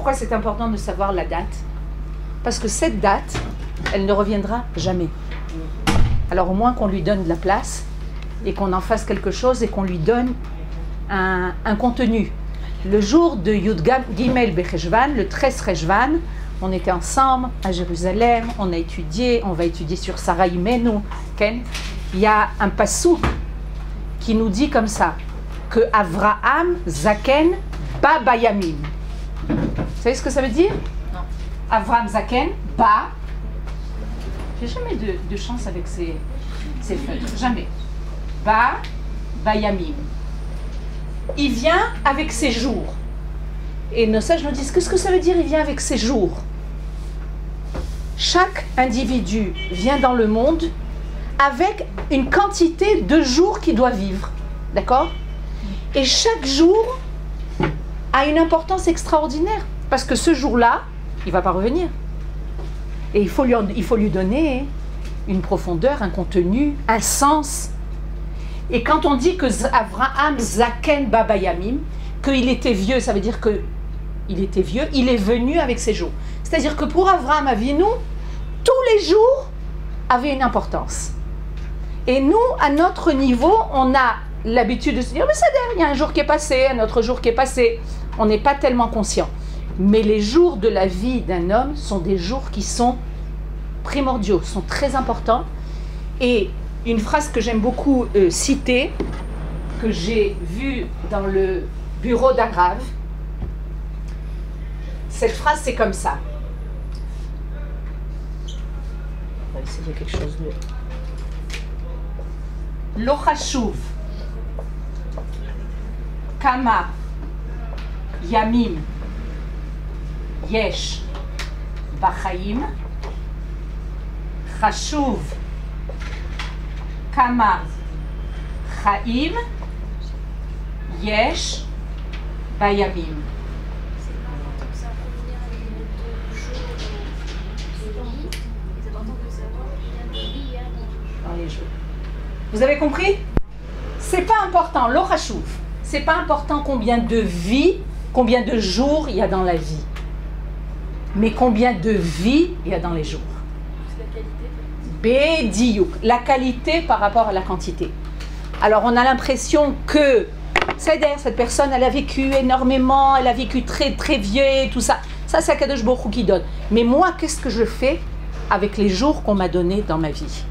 pourquoi c'est important de savoir la date? Parce que cette date, elle ne reviendra jamais. Alors au moins qu'on lui donne de la place et qu'on en fasse quelque chose et qu'on lui donne un contenu. Le jour de Yud Gimel Becheshvan, le 13 Cheshvan, on était ensemble à Jérusalem, on va étudier sur Sarah Imenu. Okay? Il y a un passouk qui nous dit comme ça, que Avraham Zaken Ba Bayamim. Vous savez ce que ça veut dire? Non. Avraham Zaken Ba. J'ai jamais de chance avec ces feutres, jamais. Ba Bayamim. Il vient avec ses jours. Et nos sages nous disent, qu'est-ce que ça veut dire, il vient avec ses jours? Chaque individu vient dans le monde avec une quantité de jours qu'il doit vivre. D'accord? Et chaque jour a une importance extraordinaire. Parce que ce jour-là, il ne va pas revenir. Et il faut lui donner une profondeur, un contenu, un sens. Et quand on dit que Avraham Zaken Babayamim, qu'il était vieux, ça veut dire qu'il était vieux, il est venu avec ses jours. C'est-à-dire que pour Avraham Avinu, tous les jours avaient une importance. Et nous, à notre niveau, on a l'habitude de se dire, mais c'est il y a un jour qui est passé, un autre jour qui est passé. On n'est pas tellement conscient. Mais les jours de la vie d'un homme sont des jours qui sont primordiaux, sont très importants. Et une phrase que j'aime beaucoup citer, que j'ai vue dans le bureau d'Agrave, cette phrase c'est comme ça. On va essayer quelque chose de... Lo chashuv kama yamim yesh b'chaim chashuv kama chaim yesh bayamim. Dans les jours. Vous avez compris? C'est pas important, lo chashuv. C'est pas important combien de vies, combien de jours il y a dans la vie. Mais combien de vies il y a dans les jours. Bédiouk, la qualité par rapport à la quantité. Alors on a l'impression que cette personne elle a vécu énormément, elle a vécu très très vieux et tout ça. Ça c'est Akadosh Baruch Hu qui donne. Mais moi qu'est-ce que je fais avec les jours qu'on m'a donnés dans ma vie?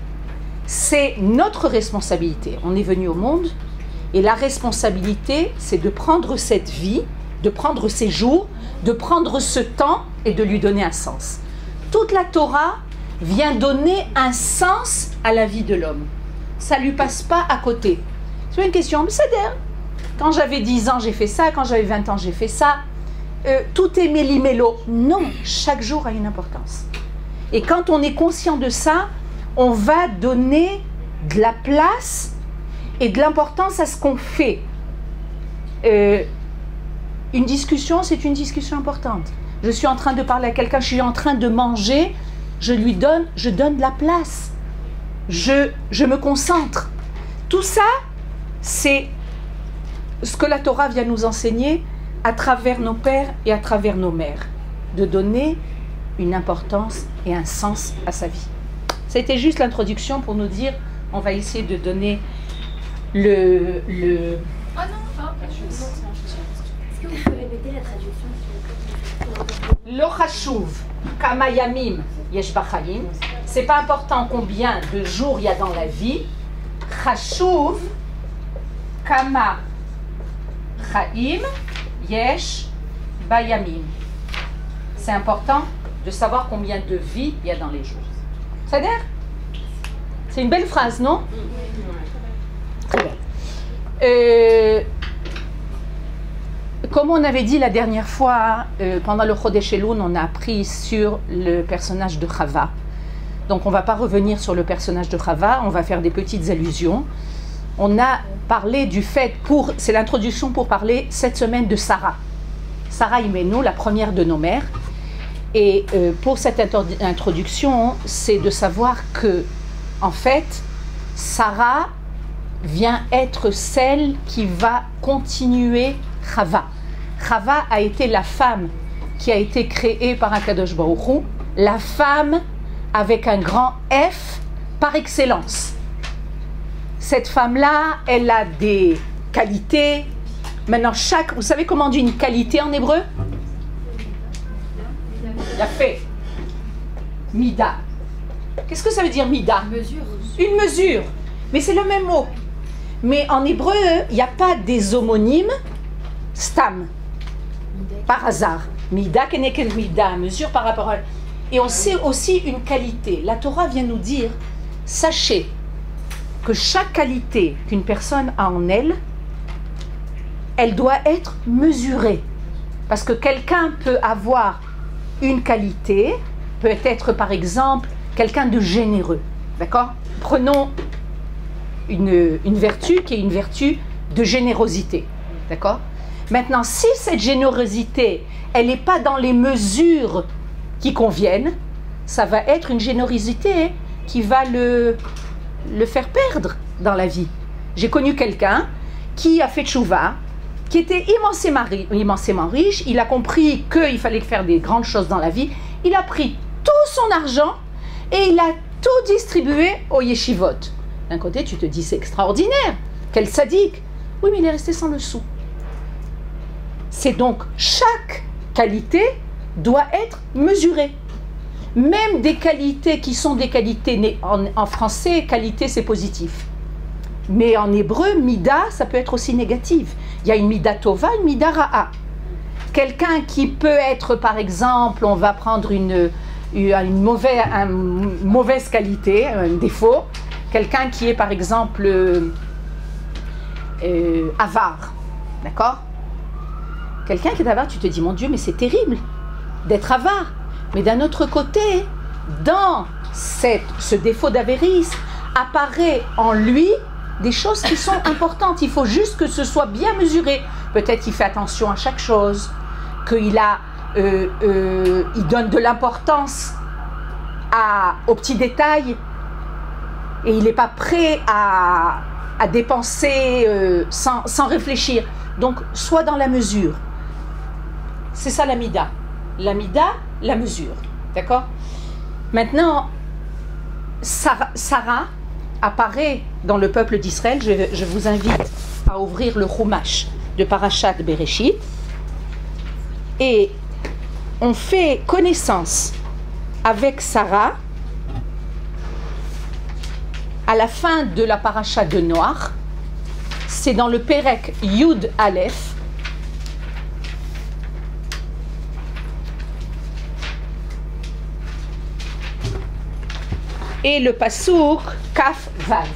C'est notre responsabilité. On est venu au monde et la responsabilité c'est de prendre cette vie, de prendre ces jours, de prendre ce temps et de lui donner un sens. Toute la Torah vient donner un sens à la vie de l'homme. Ça ne lui passe pas à côté. C'est une question, mais c'est-à-dire, quand j'avais 10 ans, j'ai fait ça, quand j'avais 20 ans, j'ai fait ça. Tout est méli-mélo. Non, chaque jour a une importance. Et quand on est conscient de ça, on va donner de la place et de l'importance à ce qu'on fait. Une discussion, c'est une discussion importante. Je suis en train de parler à quelqu'un, je suis en train de manger, je donne de la place. Je me concentre. Tout ça, c'est ce que la Torah vient nous enseigner à travers nos pères et à travers nos mères. De donner une importance et un sens à sa vie. C'était juste l'introduction pour nous dire, on va essayer de donner le... Ah non, est-ce que vous pouvez répéter la traduction? Lo chashuv kama yamim yesh b'chaim. C'est pas important combien de jours il y a dans la vie. Chashuv kama chaim yesh bayamim. C'est important de savoir combien de vies il y a dans les jours. C'est-à-dire, c'est une belle phrase, non? Très bien. Comme on avait dit la dernière fois, pendant le Chodesh Elul, on a appris sur le personnage de Chava. Donc on ne va pas revenir sur le personnage de Chava, on va faire des petites allusions. On a parlé du fait, c'est l'introduction pour parler cette semaine de Sarah. Sarah Imenu, la première de nos mères. Et pour cette introduction, c'est de savoir que, en fait, Sarah vient être celle qui va continuer Chava. Chava a été la femme qui a été créée par Akadosh Baruch Hu, la femme avec un grand F par excellence. Cette femme-là, elle a des qualités. Maintenant, vous savez comment on dit une qualité en hébreu? La fait. Mida. Qu'est-ce que ça veut dire mida? Mesure. Une mesure. Mais c'est le même mot. Mais en hébreu, il n'y a pas des homonymes stam. Par hasard. Mida keneked mida, mesure par rapport à... Et on sait aussi une qualité. La Torah vient nous dire, sachez que chaque qualité qu'une personne a en elle, elle doit être mesurée. Parce que quelqu'un peut avoir une qualité, peut être par exemple quelqu'un de généreux. D'accord? Prenons une vertu qui est une vertu de générosité. D'accord? Maintenant, si cette générosité, elle n'est pas dans les mesures qui conviennent, ça va être une générosité qui va le faire perdre dans la vie. J'ai connu quelqu'un qui a fait tchouva, qui était immensément riche. Il a compris qu'il fallait faire des grandes choses dans la vie. Il a pris tout son argent et il a tout distribué au yeshivot. D'un côté, tu te dis, c'est extraordinaire. Quel sadique. Oui, mais il est resté sans le sou. C'est donc chaque qualité doit être mesurée. Même des qualités qui sont des qualités, en français, qualité c'est positif. Mais en hébreu, mida, ça peut être aussi négatif. Il y a une mida tova, une mida ra'a. Quelqu'un qui peut être, par exemple, on va prendre une mauvaise qualité, un défaut. Quelqu'un qui est, par exemple, avare. D'accord? Quelqu'un qui est avare, tu te dis, mon Dieu, mais c'est terrible d'être avare. Mais d'un autre côté, dans ce défaut d'avarice, apparaît en lui des choses qui sont importantes. Il faut juste que ce soit bien mesuré. Peut-être qu'il fait attention à chaque chose, qu'il il donne de l'importance aux petits détails et il n'est pas prêt à dépenser sans réfléchir. Donc, soit dans la mesure. C'est ça la mida. La mida, la mesure. D'accord? Maintenant, Sarah apparaît dans le peuple d'Israël. Je vous invite à ouvrir le Chumash de Parashat Bereshit. Et on fait connaissance avec Sarah à la fin de la Parashat de Noach. C'est dans le Perek Yud Aleph. Et le Passouk Kaf Vav.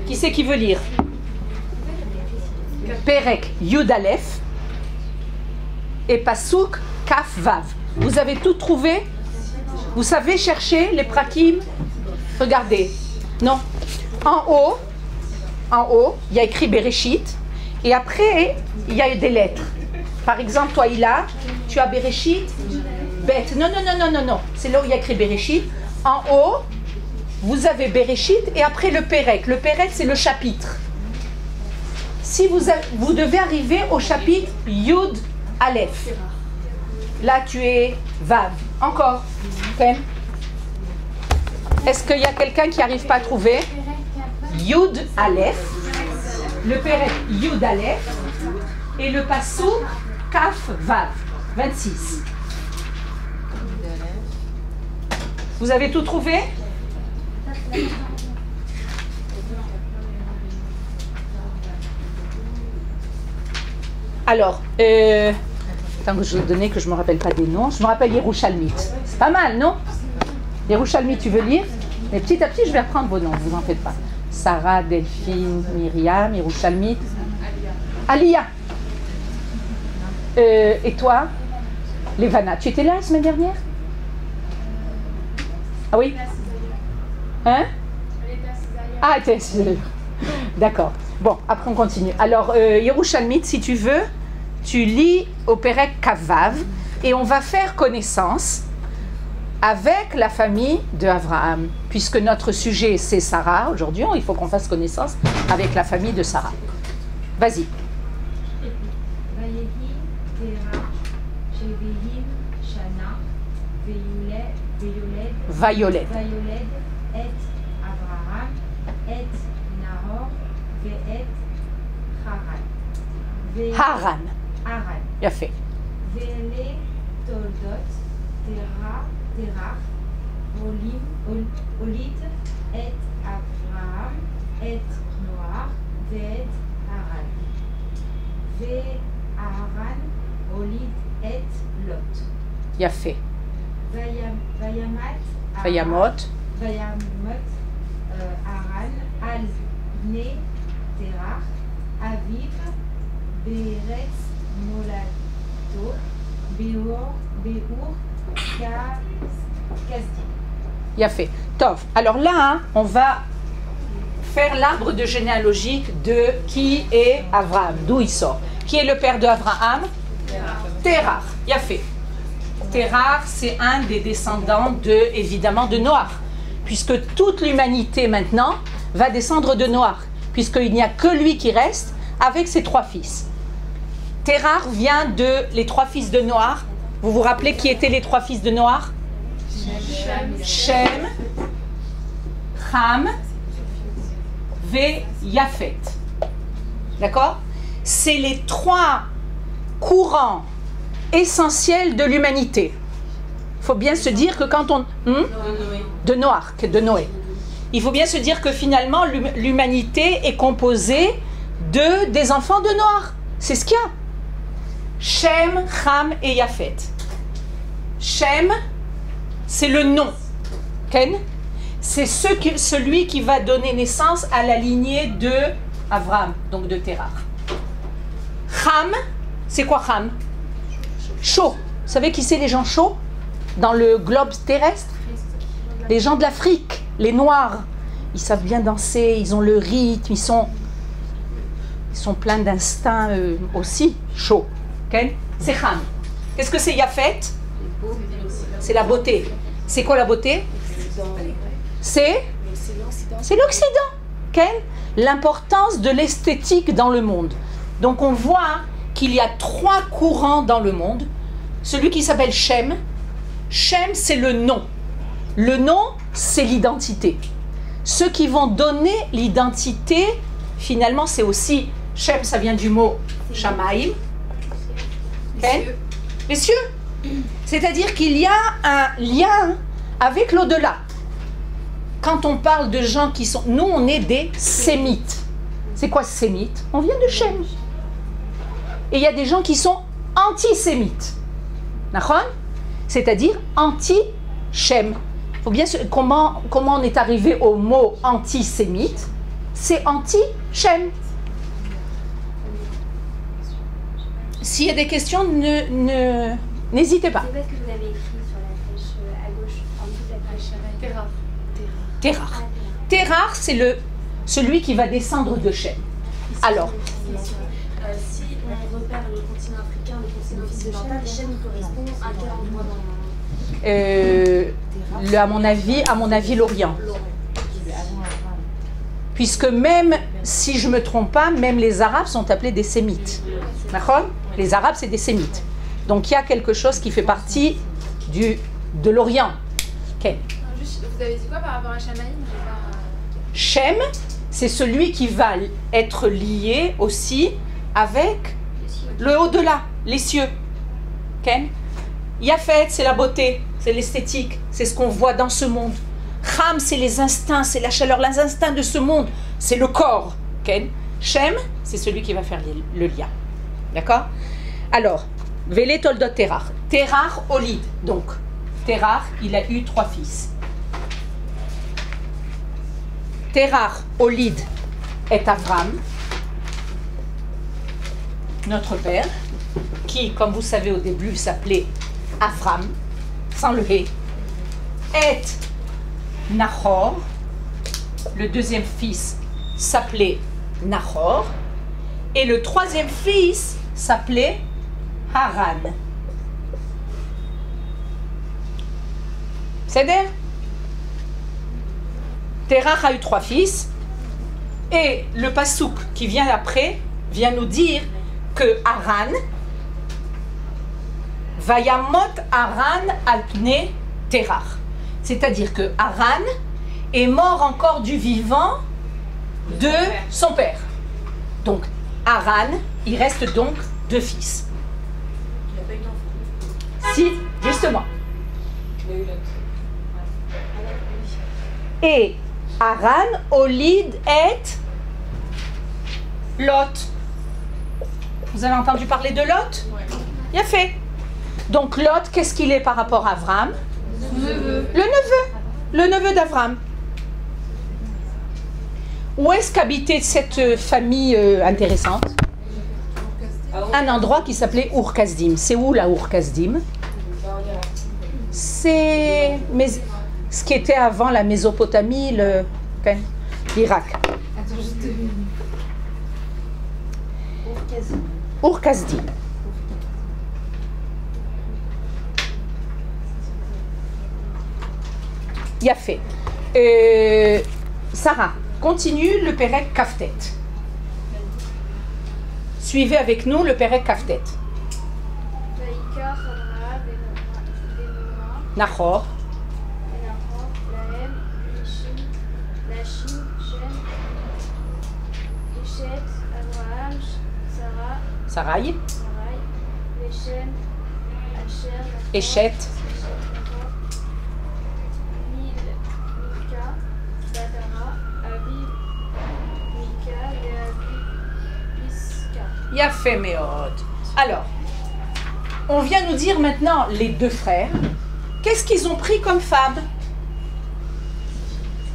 Qui c'est qui veut lire? Perek Yud Aleph et Passouk Kaf Vav. Vous avez tout trouvé? Vous savez chercher les prakim? Regardez. Non. En haut, il y a écrit Bereshit. Et après, il y a des lettres. Par exemple, toi, Hila, tu as Bereshit, Bet. Non. C'est là où il y a écrit Bereshit. En haut, vous avez Bereshit et après le Perek. Le Perek, c'est le chapitre. Si vous devez arriver au chapitre Yud Aleph. Là, tu es Vav. Encore. Okay. Est-ce qu'il y a quelqu'un qui n'arrive pas à trouver? Yud Aleph. Le Perek Yud Aleph et le Passouk Kaf Vav 26. Vous avez tout trouvé? Alors, tant que je vous donnais que je ne me rappelle pas des noms, je me rappelle Yerushalmit. C'est pas mal, non? Yerushalmit, tu veux lire? Mais petit à petit, je vais reprendre vos noms, vous n'en faites pas. Sarah, Delphine, Myriam, Yerushalmit, Alia. Et toi, Levana, tu étais là la semaine dernière? Ah oui? Hein? Ah, d'accord. Bon, après on continue. Alors, Yerushalmit, si tu veux, tu lis au Perek Kavav et on va faire connaissance avec la famille de Abraham. Puisque notre sujet c'est Sarah, aujourd'hui il faut qu'on fasse connaissance avec la famille de Sarah. Vas-y. Vayoled. Et Abraham, et Nahor, et Haran. Haran. Haran. Bien fait. Vele Toldot, Terach, Olid, et Abraham, et Noach, et Haran. Ve Haran, Olid, et Lot. Bien fait. Vayamot, Vayamot. Haran, Al, Ne, Terach, Aviv, Beretz, Molato, Beor, Kasdi. Bien fait. Tov. Alors là, hein, on va faire l'arbre de généalogique de qui est Abraham, d'où il sort. Qui est le père de Abraham? Terach. Bien fait. Terach, c'est un des descendants évidemment de Noach, puisque toute l'humanité maintenant va descendre de Noach, puisqu'il n'y a que lui qui reste avec ses 3 fils. Terach vient les 3 fils de Noach. Vous vous rappelez qui étaient les 3 fils de Noach? Shem, Ham, Ve, Yafet. D'accord? C'est les 3 courants essentiels de l'humanité. Il faut bien se dire que quand on... de Noé. Il faut bien se dire que finalement, l'humanité est composée des enfants de Noach. C'est ce qu'il y a. Shem, Ham et Yafet. Shem, c'est le nom. Ken? C'est celui qui va donner naissance à la lignée de Abraham, donc de Terach. Ham, c'est quoi Ham? Chaud. Vous savez qui c'est les gens chauds dans le globe terrestre? Les gens de l'Afrique, les Noirs. Ils savent bien danser, ils ont le rythme, ils sont pleins d'instinct aussi chauds. Okay? C'est Ham. Qu'est-ce que c'est Yafet? C'est la beauté. C'est quoi la beauté? C'est l'Occident. Okay? L'importance de l'esthétique dans le monde. Donc on voit qu'il y a 3 courants dans le monde. Celui qui s'appelle Shem. Shem, c'est le nom. Le nom, c'est l'identité. Ceux qui vont donner l'identité, finalement, c'est aussi... Shem, ça vient du mot Shamaim. Okay? Les cieux. C'est-à-dire qu'il y a un lien avec l'au-delà. Quand on parle de gens qui sont... Nous, on est des sémites. C'est quoi sémite? On vient de Shem. Et il y a des gens qui sont antisémites. D'accord? C'est-à-dire anti-Shem. Faut bien comment on est arrivé au mot antisémite? C'est anti-Shem. S'il y a des questions, n'hésitez pas. C'est quoi ce que vous avez écrit sur la flèche à gauche, en dessous de la flèche? Terach. Terach, c'est celui qui va descendre de Shem. Alors, Si on repère le continent africain, le continent occidental, Shem correspond à quel endroit dans le... à mon avis, l'Orient. Puisque même, si je ne me trompe pas, même les Arabes sont appelés des Sémites. D'accord? Les Arabes, c'est des Sémites. Donc il y a quelque chose qui fait partie de l'Orient. Okay. Juste, vous avez dit quoi par rapport à Shamaïm? Shem, c'est celui qui va être lié aussi avec le au-delà, les cieux. Okay. Yafet, c'est la beauté, c'est l'esthétique, c'est ce qu'on voit dans ce monde. Ham, c'est les instincts, c'est la chaleur, les instincts de ce monde, c'est le corps. Okay. Shem, c'est celui qui va faire le lien. D'accord? Alors, Vele Toldot Terach. Terach, Olid. Donc, Terach, il a eu 3 fils. Terach, Olid est Avram, notre père, qui, comme vous savez au début, s'appelait Avram, sans le hé. Et Nahor, le deuxième fils, s'appelait Nahor, et le troisième fils s'appelait Haran. C'est-à-dire, Terach a eu 3 fils, et le pasouk qui vient après vient nous dire que Haran, Vayamot Haran al pnei Terach. C'est-à-dire que Haran est mort encore du vivant de son père. Donc, Haran, il reste donc 2 fils. Il n'a pas eu d'enfant. Si, justement. Il a eu l'autre. Et Haran, Olid et Lot. Vous avez entendu parler de Lot? Il a fait. Donc Lot, qu'est-ce qu'il est par rapport à Avram? Le neveu d'Avram. Où est-ce qu'habitait cette famille intéressante? Un endroit qui s'appelait Ur-Kasdim. C'est où la Ur-Kasdim? C'est ce qui était avant la Mésopotamie, l'Irak. Ur-Kasdim. Yafé. Sarah, continue le Pérec Kaftet. Suivez avec nous le Pérec Kaftet. Nahor. Sarai. Eshet. Yafé Meod. Alors, on vient nous dire maintenant les 2 frères. Qu'est-ce qu'ils ont pris comme femme?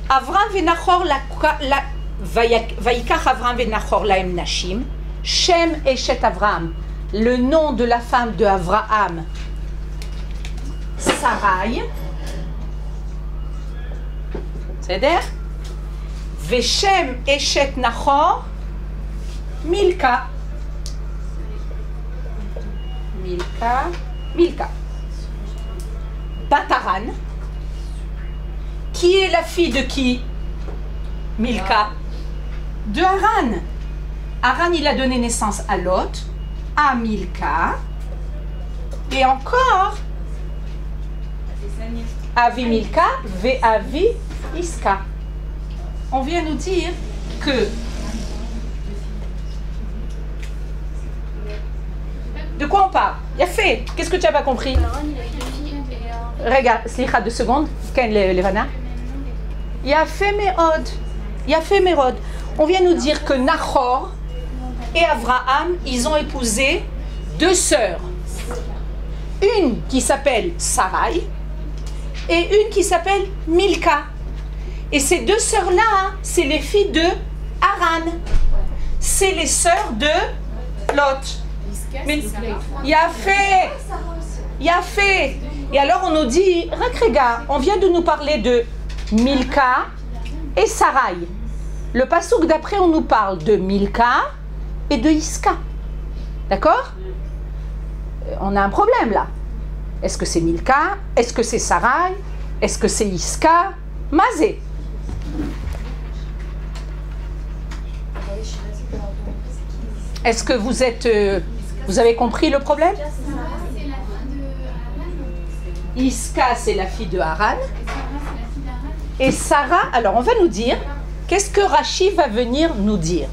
Avram venachor Vaikach Avram venachor laem nashim. Shem Eshet Avram. Le nom de la femme de Avraham. Sarai. C'est-à-dire Veshem Eshet Nachor Milka. Milka. Bataran. Qui est la fille de qui? Milka. De Haran. Haran, il a donné naissance à Lot, à Milka, et encore Avi Milka, Ve'avi Iska. On vient nous dire que de quoi on parle? Yafé, qu'est-ce que tu n'as pas compris? Regarde, slicha 2 secondes. Ken Levana. Yafé Merod. On vient nous dire que Nahor et Avraham, ils ont épousé 2 sœurs. Une qui s'appelle Sarai et une qui s'appelle Milka. Et ces 2 sœurs-là, c'est les filles de Haran. C'est les sœurs de Lot. Mais Yafé. Et alors on nous dit, Rakrega, on vient de nous parler de Milka et Sarai. Le passouk d'après, on nous parle de Milka et de Iska. D'accord? On a un problème là. Est-ce que c'est Milka? Est-ce que c'est Sarai? Est-ce que c'est Iska? Mazé. Est-ce que vous avez compris le problème? Iska, c'est la fille de Haran. Et Sarah, alors on va nous dire, qu'est-ce que Rashi va venir nous dire?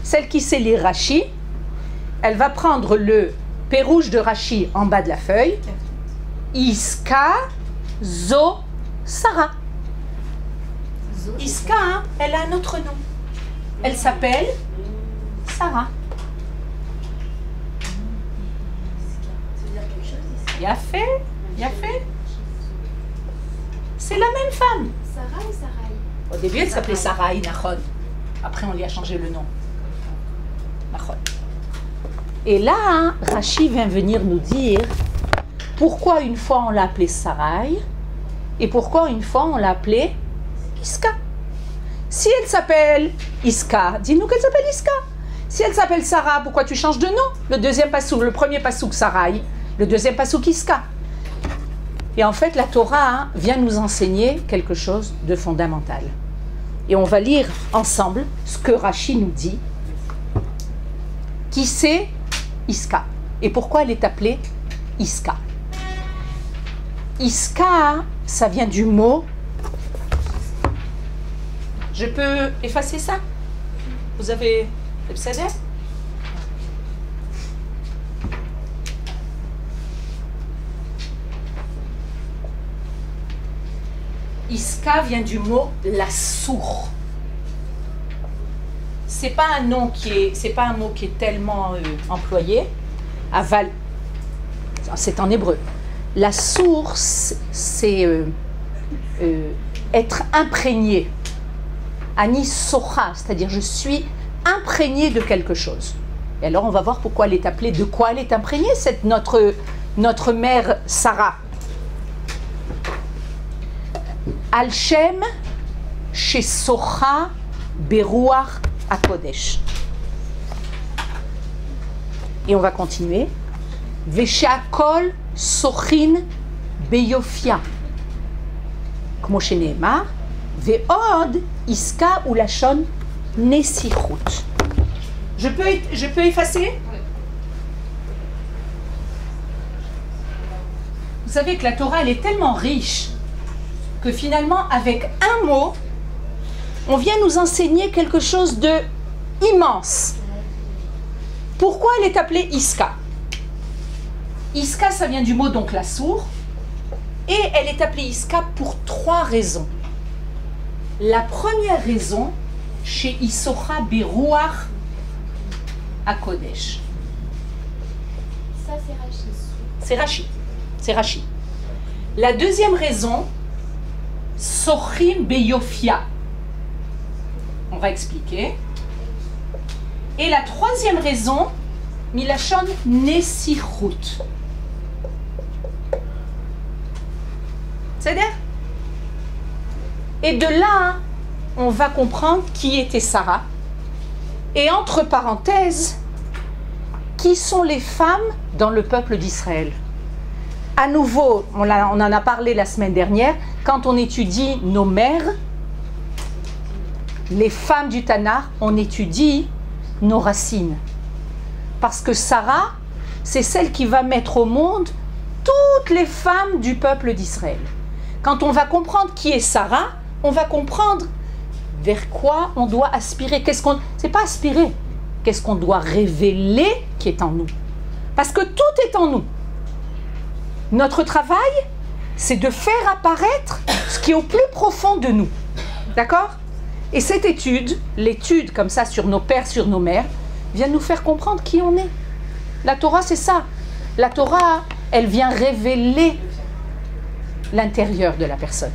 Celle qui sait lire Rashi, elle va prendre le pérouge de Rashi en bas de la feuille. Iska, Zo, Sarah. Iska, hein, elle a un autre nom. Elle s'appelle Sarah. Yafé. C'est la même femme. Sarah ou Sarai? Au début, elle s'appelait Sarai Nachon. Après, on lui a changé le nom. Nachon. Et là, hein, Rashi vient venir nous dire pourquoi une fois on l'a appelée Sarai et pourquoi une fois on l'a appelée Iska. Si elle s'appelle Iska, dis-nous qu'elle s'appelle Iska. Si elle s'appelle Sarah, pourquoi tu changes de nom? Le deuxième passouk, le premier passouk Sarai, le deuxième passouk Iska. Et en fait, la Torah vient nous enseigner quelque chose de fondamental. Et on va lire ensemble ce que Rashi nous dit. Qui c'est Iska? Et pourquoi elle est appelée Iska? Iska, ça vient du mot... Je peux effacer ça? Vous avez le pseudo? Iska vient du mot la sourd. C'est pas un nom c'est pas un mot qui est tellement employé. Aval, c'est en hébreu. La source, c'est être imprégné. Ani socha, c'est-à-dire je suis imprégné de quelque chose. Et alors on va voir pourquoi elle est appelée, de quoi elle est imprégnée, notre mère Sarah. Al-Shem chez Socha Beruach HaKodesh. Et on va continuer. Vesheakol Sochin Beyofia. כמו שנאמר, ועוד Iska ou Lachon Nesichut. Je peux effacer? Vous savez que la Torah, elle est tellement riche que finalement, avec un mot, on vient nous enseigner quelque chose de immense. Pourquoi elle est appelée Iska? Iska, ça vient du mot donc la sourd, et elle est appelée Iska pour 3 raisons. La première raison, chez Isocha Beruach HaKodesh. Ça, c'est Rashi. C'est Rashi. C'est Rashi. La deuxième raison, Sochim Beyofia. On va expliquer. Et la troisième raison, Milachon Nesichut. C'est-à-dire? Et de là, on va comprendre qui était Sarah. Et entre parenthèses, qui sont les femmes dans le peuple d'Israël. À nouveau, on en a parlé la semaine dernière, quand on étudie nos mères, les femmes du Tanakh, on étudie nos racines. Parce que Sarah, c'est celle qui va mettre au monde toutes les femmes du peuple d'Israël. Quand on va comprendre qui est Sarah, on va comprendre vers quoi on doit aspirer. C'est pas aspirer, qu'est-ce qu'on doit révéler qui est en nous. Parce que tout est en nous. Notre travail, c'est de faire apparaître ce qui est au plus profond de nous. D'accord? Et cette étude, l'étude comme ça sur nos pères, sur nos mères, vient nous faire comprendre qui on est. La Torah, c'est ça. La Torah, elle vient révéler l'intérieur de la personne.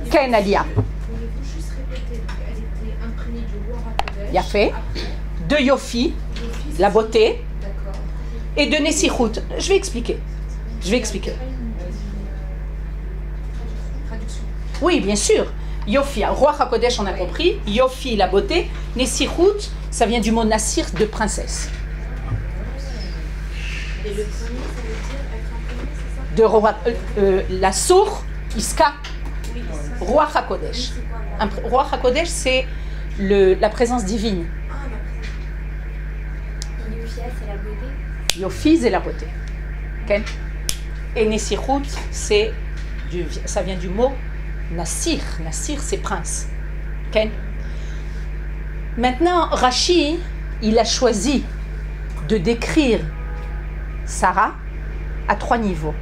Ken Alia. Pouvez-vous juste répéter? Elle était imprégnée du Ruach HaKodesh. Yafé. De Yofi, la beauté. D'accord. Et de Nesichut. Je vais expliquer. Traduction. Oui, bien sûr. Yofi, Ruach HaKodesh, on a compris. Yofi, la beauté. Nesichut, ça vient du mot Nassir, de princesse. Et le premier, ça veut dire être imprimé, c'est ça? De la sourd, Iska, Oui, ça. Ruach HaKodesh. C'est quoi, Ruach HaKodesh, c'est la présence divine. Ah, d'accord. Et Yufia, c'est la beauté. Yofi, c'est la beauté. Okay? Et Nesichut, ça vient du mot Nassir. Nassir, c'est prince. Okay? Maintenant, Rashi, il a choisi de décrire Sarah à 3 niveaux.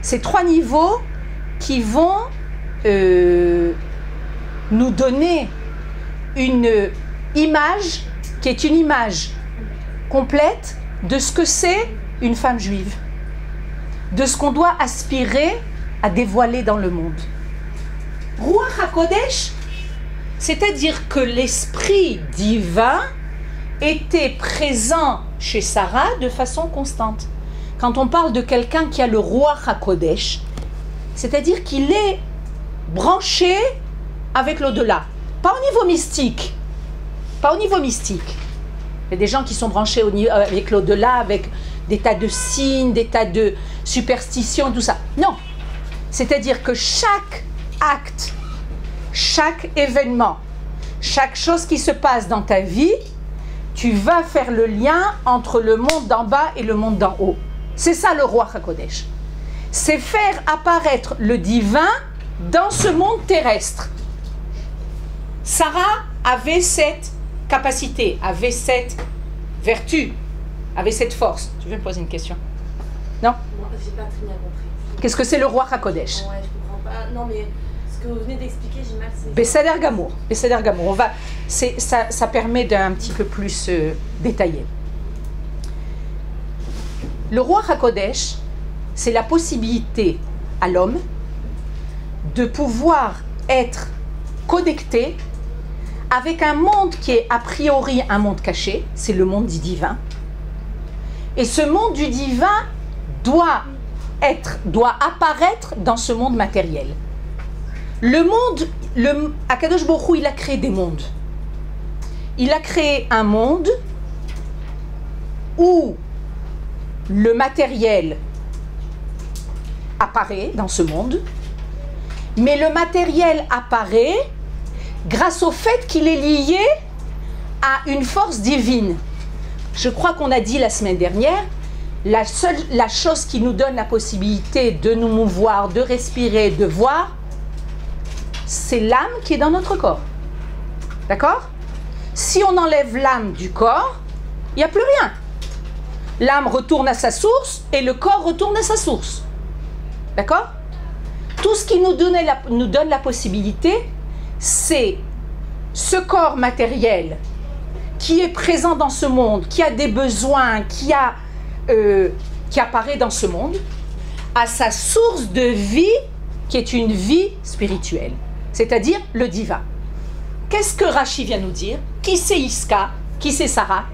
Ces 3 niveaux qui vont nous donner une image qui est une image complète de ce que c'est une femme juive, de ce qu'on doit aspirer à dévoiler dans le monde. Ruach HaKodesh, c'est-à-dire que l'esprit divin était présent chez Sarah de façon constante. Quand on parle de quelqu'un qui a le Ruach HaKodesh, c'est-à-dire qu'il est branché avec l'au-delà. Pas au niveau mystique. Pas au niveau mystique. Il y a des gens qui sont branchés avec l'au-delà, avec des tas de signes, des tas de superstitions, tout ça. Non. C'est-à-dire que chaque acte, chaque événement, chaque chose qui se passe dans ta vie, tu vas faire le lien entre le monde d'en bas et le monde d'en haut. C'est ça le roi HaKodesh. C'est faire apparaître le divin dans ce monde terrestre. Sarah avait cette capacité, avait cette vertu, avait cette force. Tu veux me poser une question? Non? Moi, j'ai pas très bien compris. Qu'est-ce que c'est le roi HaKodesh? Ouais, je comprends pas. Non, mais ce que vous venez d'expliquer, j'ai mal saisi. Besséder Gamour. Besséder Gamour. On va, ça permet d'un petit peu plus détailler. Le roi HaKodesh, c'est la possibilité à l'homme de pouvoir être connecté avec un monde qui est a priori un monde caché, c'est le monde du divin. Et ce monde du divin doit apparaître dans ce monde matériel. Le monde, Akadosh Baruch Hu, il a créé des mondes. Il a créé un monde où le matériel apparaît dans ce monde, mais le matériel apparaît grâce au fait qu'il est lié à une force divine. Je crois qu'on a dit la semaine dernière, la chose qui nous donne la possibilité de nous mouvoir, de respirer, de voir, c'est l'âme qui est dans notre corps. D'accord? Si on enlève l'âme du corps, il n'y a plus rien. L'âme retourne à sa source et le corps retourne à sa source. D'accord? Tout ce qui nous donne la possibilité, c'est ce corps matériel qui est présent dans ce monde, qui a des besoins, qui apparaît dans ce monde, à sa source de vie qui est une vie spirituelle, c'est-à-dire le divin. Qu'est-ce que Rashi vient nous dire? Qui c'est Iska? Qui c'est Sarah?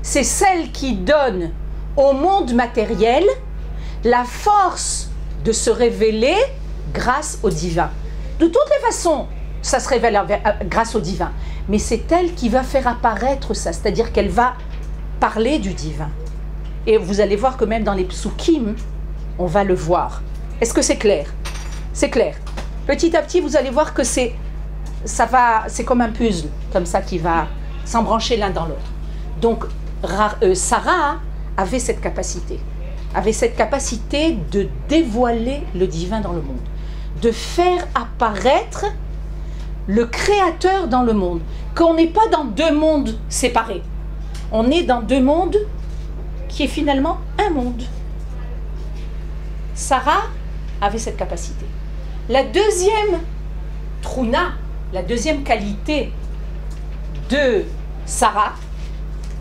C'est celle qui donne au monde matériel la force de se révéler grâce au divin. De toutes les façons, ça se révèle grâce au divin. Mais c'est elle qui va faire apparaître ça, c'est-à-dire qu'elle va parler du divin. Et vous allez voir que même dans les psukim, on va le voir. Est-ce que c'est clair? C'est clair. Petit à petit, vous allez voir que c'est comme un puzzle, comme ça, qui va s'embrancher l'un dans l'autre. Donc, Sarah avait cette capacité de dévoiler le divin dans le monde, de faire apparaître le Créateur dans le monde, qu'on n'est pas dans deux mondes séparés, on est dans deux mondes qui est finalement un monde. Sarah avait cette capacité. La deuxième trouna, la deuxième qualité de Sarah,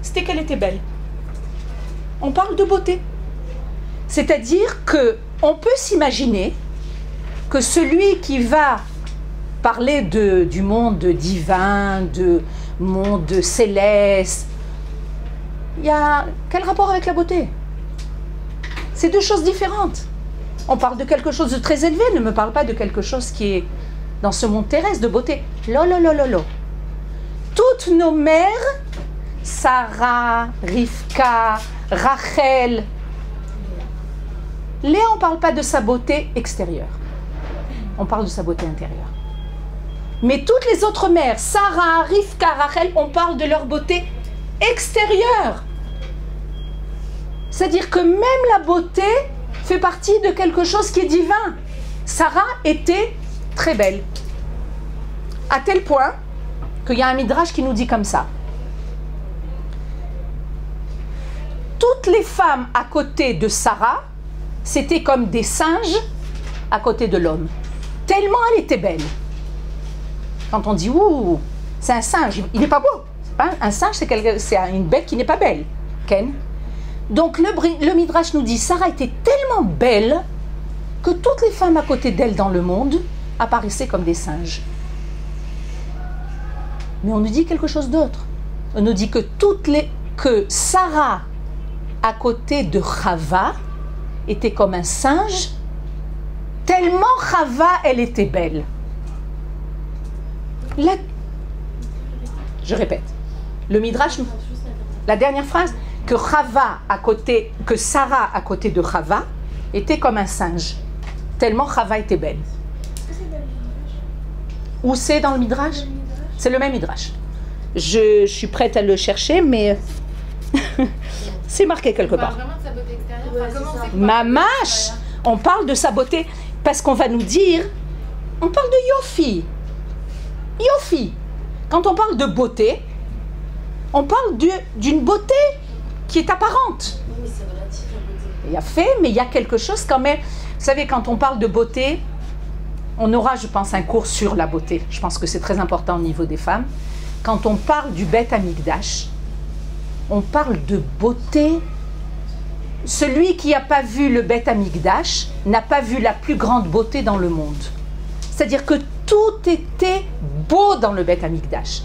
c'était qu'elle était belle. On parle de beauté. C'est-à-dire qu'on peut s'imaginer que celui qui va parler du monde divin, du monde céleste, il y a quel rapport avec la beauté? C'est deux choses différentes. On parle de quelque chose de très élevé, ne me parle pas de quelque chose qui est dans ce monde terrestre de beauté. Lolo. Toutes nos mères, Sarah, Rivka, Rachel, Léa, on ne parle pas de sa beauté extérieure. On parle de sa beauté intérieure. Mais toutes les autres mères, Sarah, Rivka, Rachel, on parle de leur beauté extérieure. C'est-à-dire que même la beauté fait partie de quelque chose qui est divin. Sarah était très belle. À tel point qu'il y a un midrash qui nous dit comme ça. Toutes les femmes à côté de Sarah, c'était comme des singes à côté de l'homme. Tellement elle était belle. Quand on dit, ouh, c'est un singe, il n'est pas beau. Un singe, c'est une bête qui n'est pas belle. Ken. Donc le Midrash nous dit, Sarah était tellement belle que toutes les femmes à côté d'elle dans le monde apparaissaient comme des singes. Mais on nous dit quelque chose d'autre. On nous dit que Sarah à côté de Chava était comme un singe, tellement Chava elle était belle. Je répète, le Midrash, la dernière phrase, que Sarah à côté de Chava était comme un singe, tellement Chava était belle. Où c'est dans le Midrash? C'est le même Midrash. Je suis prête à le chercher, mais c'est marqué quelque part. Vraiment de sa beauté extérieure. Enfin, comment on sait Mamash, on parle de sa beauté parce qu'on va nous dire, on parle de Yofi. Yofi. Quand on parle de beauté, on parle d'une beauté qui est apparente. Oui, mais c'est relatif la beauté. Il y a fait, mais il y a quelque chose quand même. Vous savez, quand on parle de beauté, on aura, je pense, un cours sur la beauté. Je pense que c'est très important au niveau des femmes. Quand on parle du Beth Amikdash, on parle de beauté. Celui qui n'a pas vu le Beth Amikdash n'a pas vu la plus grande beauté dans le monde. C'est-à-dire que tout était beau dans le Beth Amikdash.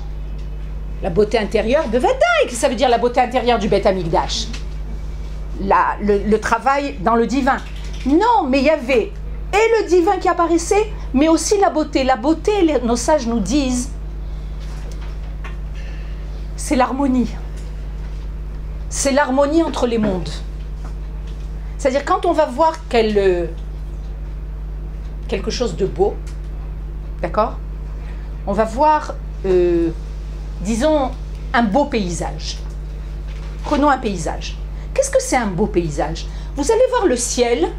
La beauté intérieure de Vadaï, ça veut dire la beauté intérieure du Beth Amikdash. Le travail dans le divin. Non, mais il y avait et le divin qui apparaissait, mais aussi la beauté. La beauté, nos sages nous disent, c'est l'harmonie. C'est l'harmonie entre les mondes. C'est-à-dire quand on va voir quelque chose de beau, d'accord? On va voir, disons, un beau paysage. Prenons un paysage. Qu'est-ce que c'est un beau paysage? Vous allez voir le ciel,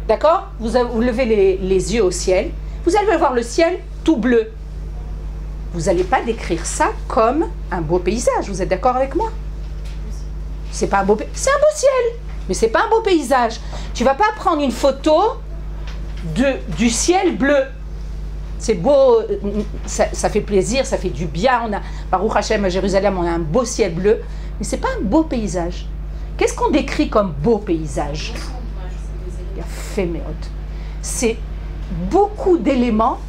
d'accord? Vous levez les yeux au ciel, vous allez voir le ciel tout bleu. Vous n'allez pas décrire ça comme un beau paysage, vous êtes d'accord avec moi? C'est pas un beau, c'est un beau ciel, mais c'est pas un beau paysage. Tu vas pas prendre une photo du ciel bleu. C'est beau, ça fait plaisir, ça fait du bien. On a, Baruch Hashem à Jérusalem, on a un beau ciel bleu, mais c'est pas un beau paysage. Qu'est-ce qu'on décrit comme beau paysage? C'est beaucoup d'éléments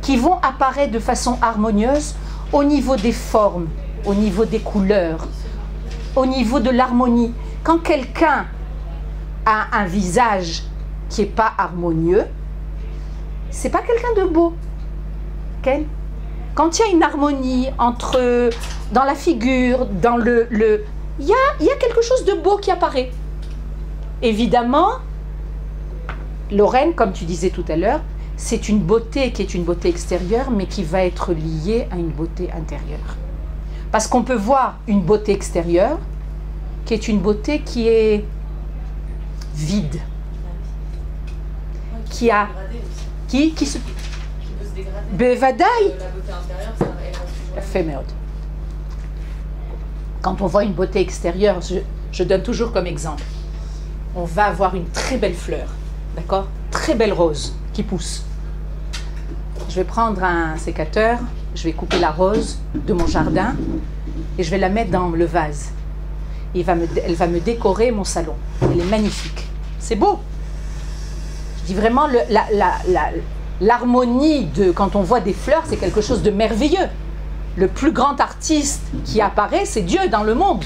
qui vont apparaître de façon harmonieuse au niveau des formes, au niveau des couleurs, au niveau de l'harmonie. Quand quelqu'un a un visage qui n'est pas harmonieux, c'est pas quelqu'un de beau. Okay? Quand il y a une harmonie dans la figure, dans il y a quelque chose de beau qui apparaît. Évidemment, Lorraine, comme tu disais tout à l'heure, c'est une beauté qui est une beauté extérieure, mais qui va être liée à une beauté intérieure. Parce qu'on peut voir une beauté extérieure, qui est une beauté qui est vide, qui a... Qui peut se dégrader. Bevadaï. La beauté intérieure, ça va être Fait merde. Quand on voit une beauté extérieure, je donne toujours comme exemple, on va avoir une très belle fleur, d'accord? Très belle rose qui pousse. Je vais prendre un sécateur, je vais couper la rose de mon jardin et je vais la mettre dans le vase. Elle va me décorer mon salon. Elle est magnifique. C'est beau. Je dis vraiment, l'harmonie de quand on voit des fleurs, c'est quelque chose de merveilleux. Le plus grand artiste qui apparaît, c'est Dieu dans le monde.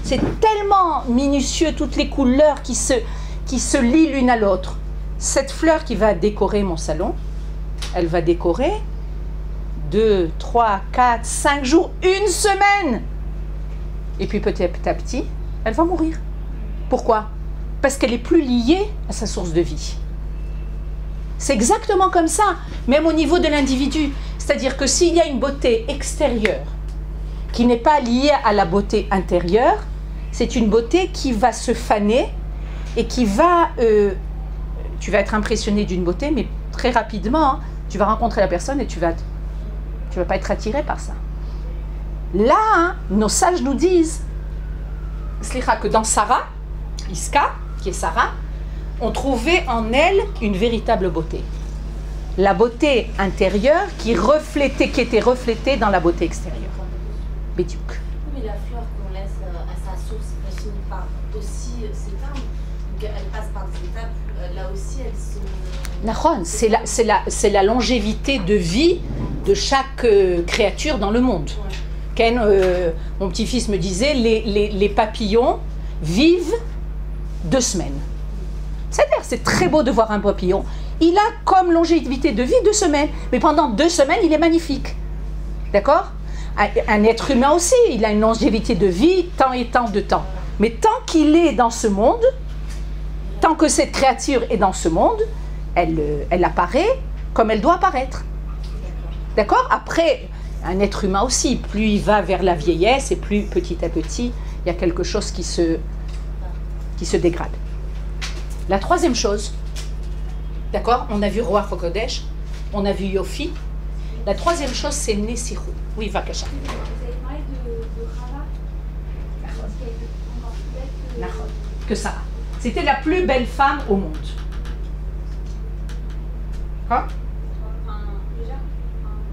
C'est tellement minutieux, toutes les couleurs qui se lient l'une à l'autre. Cette fleur qui va décorer mon salon, elle va décorer 2, 3, 4, 5 jours, une semaine. Et puis petit à petit, elle va mourir. Pourquoi? Parce qu'elle est plus liée à sa source de vie. C'est exactement comme ça, même au niveau de l'individu. C'est-à-dire que s'il y a une beauté extérieure qui n'est pas liée à la beauté intérieure, c'est une beauté qui va se faner et qui va... tu vas être impressionné d'une beauté, mais très rapidement, hein, tu vas rencontrer la personne et tu vas pas être attiré par ça. Là, hein, nos sages nous disent que dans Sarah, Iska, qui est Sarah, on trouvait en elle une véritable beauté. La beauté intérieure qui était reflétée dans la beauté extérieure. Bédiouk. Mais la fleur qu'on laisse à sa source, elle finit par aussi s'éteindre. Donc elle passe par des étapes. Là aussi, elle se... C'est la longévité de vie de chaque créature dans le monde. Ouais. Ken, mon petit-fils me disait, les papillons vivent 2 semaines. C'est-à-dire, c'est très beau de voir un papillon. Il a comme longévité de vie 2 semaines, mais pendant 2 semaines, il est magnifique. D'accord? Un être humain aussi, il a une longévité de vie, tant et tant de temps. Mais tant qu'il est dans ce monde, tant que cette créature est dans ce monde, elle apparaît comme elle doit apparaître. D'accord? Après, un être humain aussi, plus il va vers la vieillesse et plus petit à petit, il y a quelque chose qui se dégrade. La troisième chose, d'accord? On a vu Roi Kodesh, on a vu Yofi. La troisième chose, c'est Nessirou. Oui, Vakasha. Vous avez parlé de Chava. Parce qu'elle était encore plus belle Que Sarah. C'était la plus belle femme au monde. Quoi?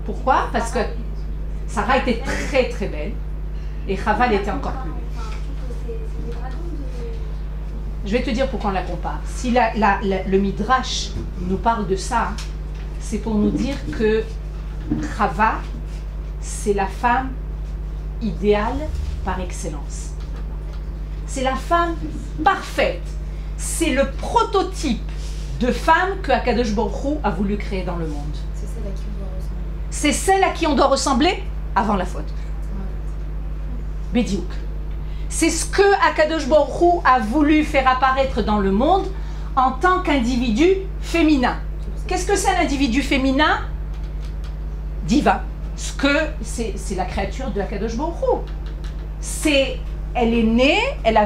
Pourquoi? Parce que Sarah était très très belle et Chava était encore plus belle. Je vais te dire pourquoi on la compare. Si le Midrash nous parle de ça, c'est pour nous dire que Chava, c'est la femme idéale par excellence. C'est la femme parfaite. C'est le prototype de femme que Akadosh Baruch Hu a voulu créer dans le monde. C'est celle à qui on doit ressembler. C'est celle à qui on doit ressembler avant la faute. Bédiouk. C'est ce que Akadosh Baruch Hu a voulu faire apparaître dans le monde en tant qu'individu féminin. Qu'est-ce que c'est un individu féminin? Diva. C'est la créature de Akadosh Baruch Hu. Elle est née, elle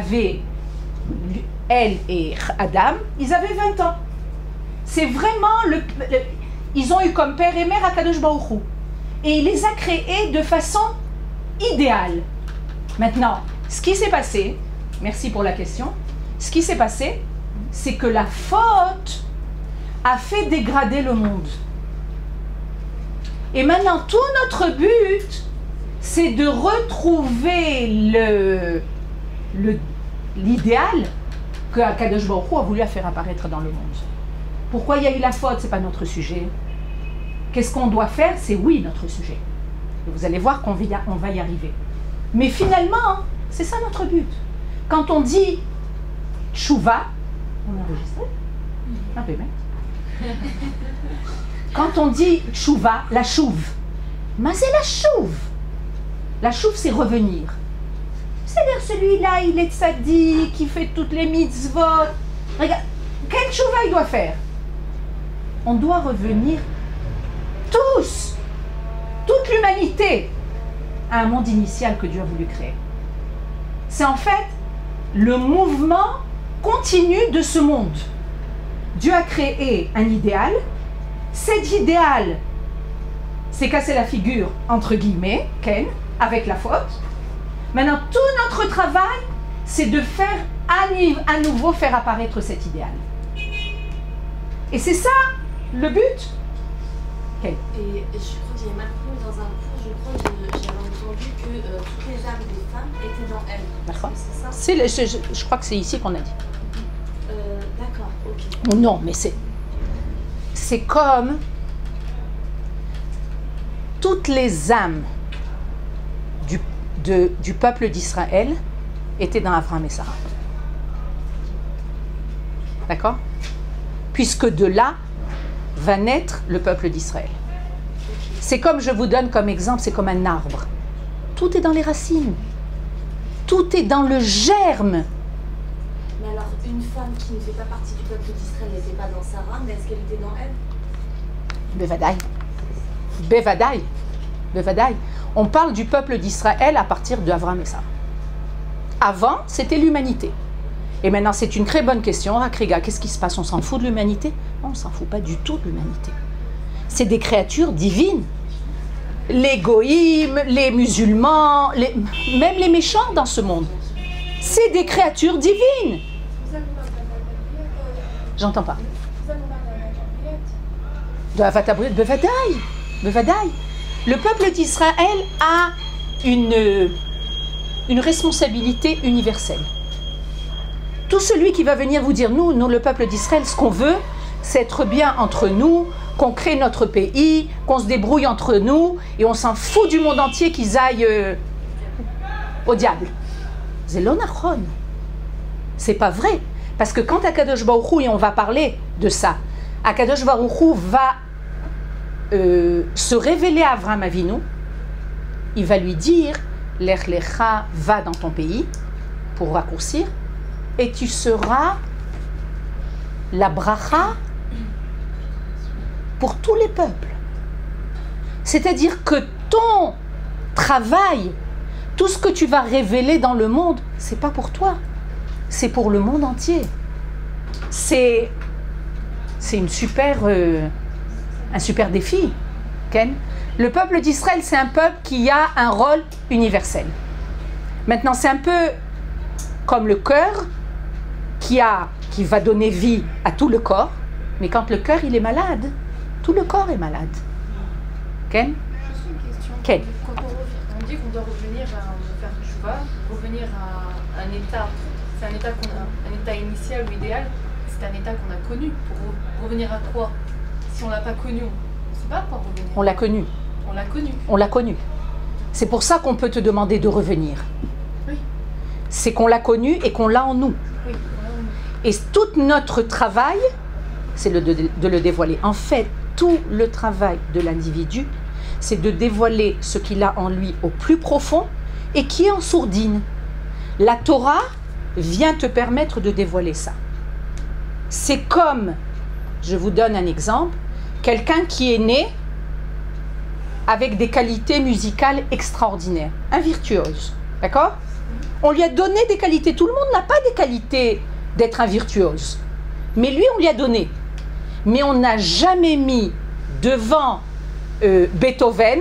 et Adam, ils avaient 20 ans. C'est vraiment ils ont eu comme père et mère Akadosh Baruch Hu. Et il les a créés de façon idéale. Maintenant, ce qui s'est passé, merci pour la question, ce qui s'est passé, c'est que la faute a fait dégrader le monde. Et maintenant, tout notre but, c'est de retrouver l'idéal que Akadosh Baruch Hu a voulu faire apparaître dans le monde. Pourquoi il y a eu la faute, ce n'est pas notre sujet. Qu'est-ce qu'on doit faire? C'est oui notre sujet. Et vous allez voir qu'on va y arriver. Mais finalement, c'est ça notre but. Quand on dit tchouva, on a enregistré? Un peu même. Quand on dit tchouva, la chouve, mais c'est la chouve. La chouve, c'est revenir. C'est-à-dire celui-là, il est tzaddik, qui fait toutes les mitzvot. Regarde, quel tchouva il doit faire? On doit revenir tous, toute l'humanité, à un monde initial que Dieu a voulu créer. C'est en fait le mouvement continu de ce monde. Dieu a créé un idéal. Cet idéal s'est cassé la figure, entre guillemets, Ken, avec la faute. Maintenant, tout notre travail, c'est de faire à nouveau faire apparaître cet idéal. Et c'est ça le but. Ken. Et je crois que j'ai mal compris dans un cours, je crois que j'avais entendu que toutes les âmes des femmes étaient dans elles. D'accord. C'est ça? Je crois que c'est ici qu'on a dit. D'accord, ok. Non, mais c'est comme toutes les âmes du peuple d'Israël étaient dans Abraham et Sarah. D'accord? Puisque de là va naître le peuple d'Israël. C'est comme, je vous donne comme exemple, c'est comme un arbre. Tout est dans les racines. Tout est dans le germe. Mais alors, une femme qui ne fait pas partie du peuple d'Israël n'était pas dans Sarah, mais est-ce qu'elle était dans elle? Bevadaï. Bevadaï. Bevadaï. On parle du peuple d'Israël à partir d'Abraham et Sarah. Avant, c'était l'humanité. Et maintenant, c'est une très bonne question. Akriga, qu'est-ce qui se passe? On s'en fout de l'humanité? Non, on ne s'en fout pas du tout de l'humanité. C'est des créatures divines. Les goïms, les musulmans, même les méchants dans ce monde. C'est des créatures divines. J'entends pas. De Avatabrut, Bevadaï. Bevadaï. Le peuple d'Israël a une responsabilité universelle. Tout celui qui va venir vous dire, nous le peuple d'Israël, ce qu'on veut, c'est être bien entre nous, qu'on crée notre pays, qu'on se débrouille entre nous, et on s'en fout du monde entier qu'ils aillent au diable. C'est l'onachon. C'est pas vrai. Parce que quand Akadosh Baruch Hu, et on va parler de ça, Akadosh Baruch Hu va se révéler à Avraham Avinu, il va lui dire, Lech lecha, va dans ton pays, pour raccourcir, et tu seras la bracha pour tous les peuples. C'est-à-dire que ton travail, tout ce que tu vas révéler dans le monde, c'est pas pour toi, c'est pour le monde entier. C'est un super défi, Ken. Le peuple d'Israël, c'est un peuple qui a un rôle universel. Maintenant, c'est un peu comme le cœur qui va donner vie à tout le corps, mais quand le cœur il est malade, tout le corps est malade. Ken? Juste une question. Ken. Quand on dit qu'on doit revenir à faire tchouva, revenir à un état, c'est un état initial ou idéal, c'est un état qu'on a connu. Pour revenir à quoi? Si on l'a pas connu, on ne sait pas à quoi revenir. On l'a connu. On l'a connu. On l'a connu. C'est pour ça qu'on peut te demander de revenir. Oui. C'est qu'on l'a connu et qu'on l'a en nous. Oui, et tout notre travail, c'est de le dévoiler. En fait, tout le travail de l'individu, c'est de dévoiler ce qu'il a en lui au plus profond et qui est en sourdine. La Torah vient te permettre de dévoiler ça. C'est comme, je vous donne un exemple, quelqu'un qui est né avec des qualités musicales extraordinaires, un virtuose, d'accord? On lui a donné des qualités, tout le monde n'a pas des qualités d'être un virtuose, mais lui on lui a donné. Mais on n'a jamais mis devant Beethoven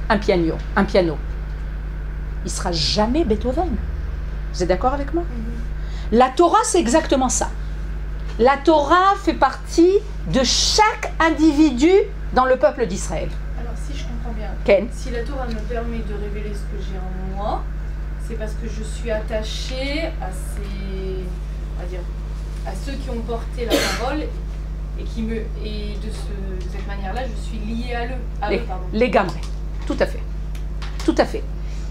un piano. Il ne sera jamais Beethoven. Vous êtes d'accord avec moi? La Torah, c'est exactement ça. La Torah fait partie de chaque individu dans le peuple d'Israël. Alors, si je comprends bien, Ken. Si la Torah me permet de révéler ce que j'ai en moi, c'est parce que je suis attachée à ceux qui ont porté la parole et de cette manière-là, je suis liée à eux. Les gamins, tout à fait. Tout à fait.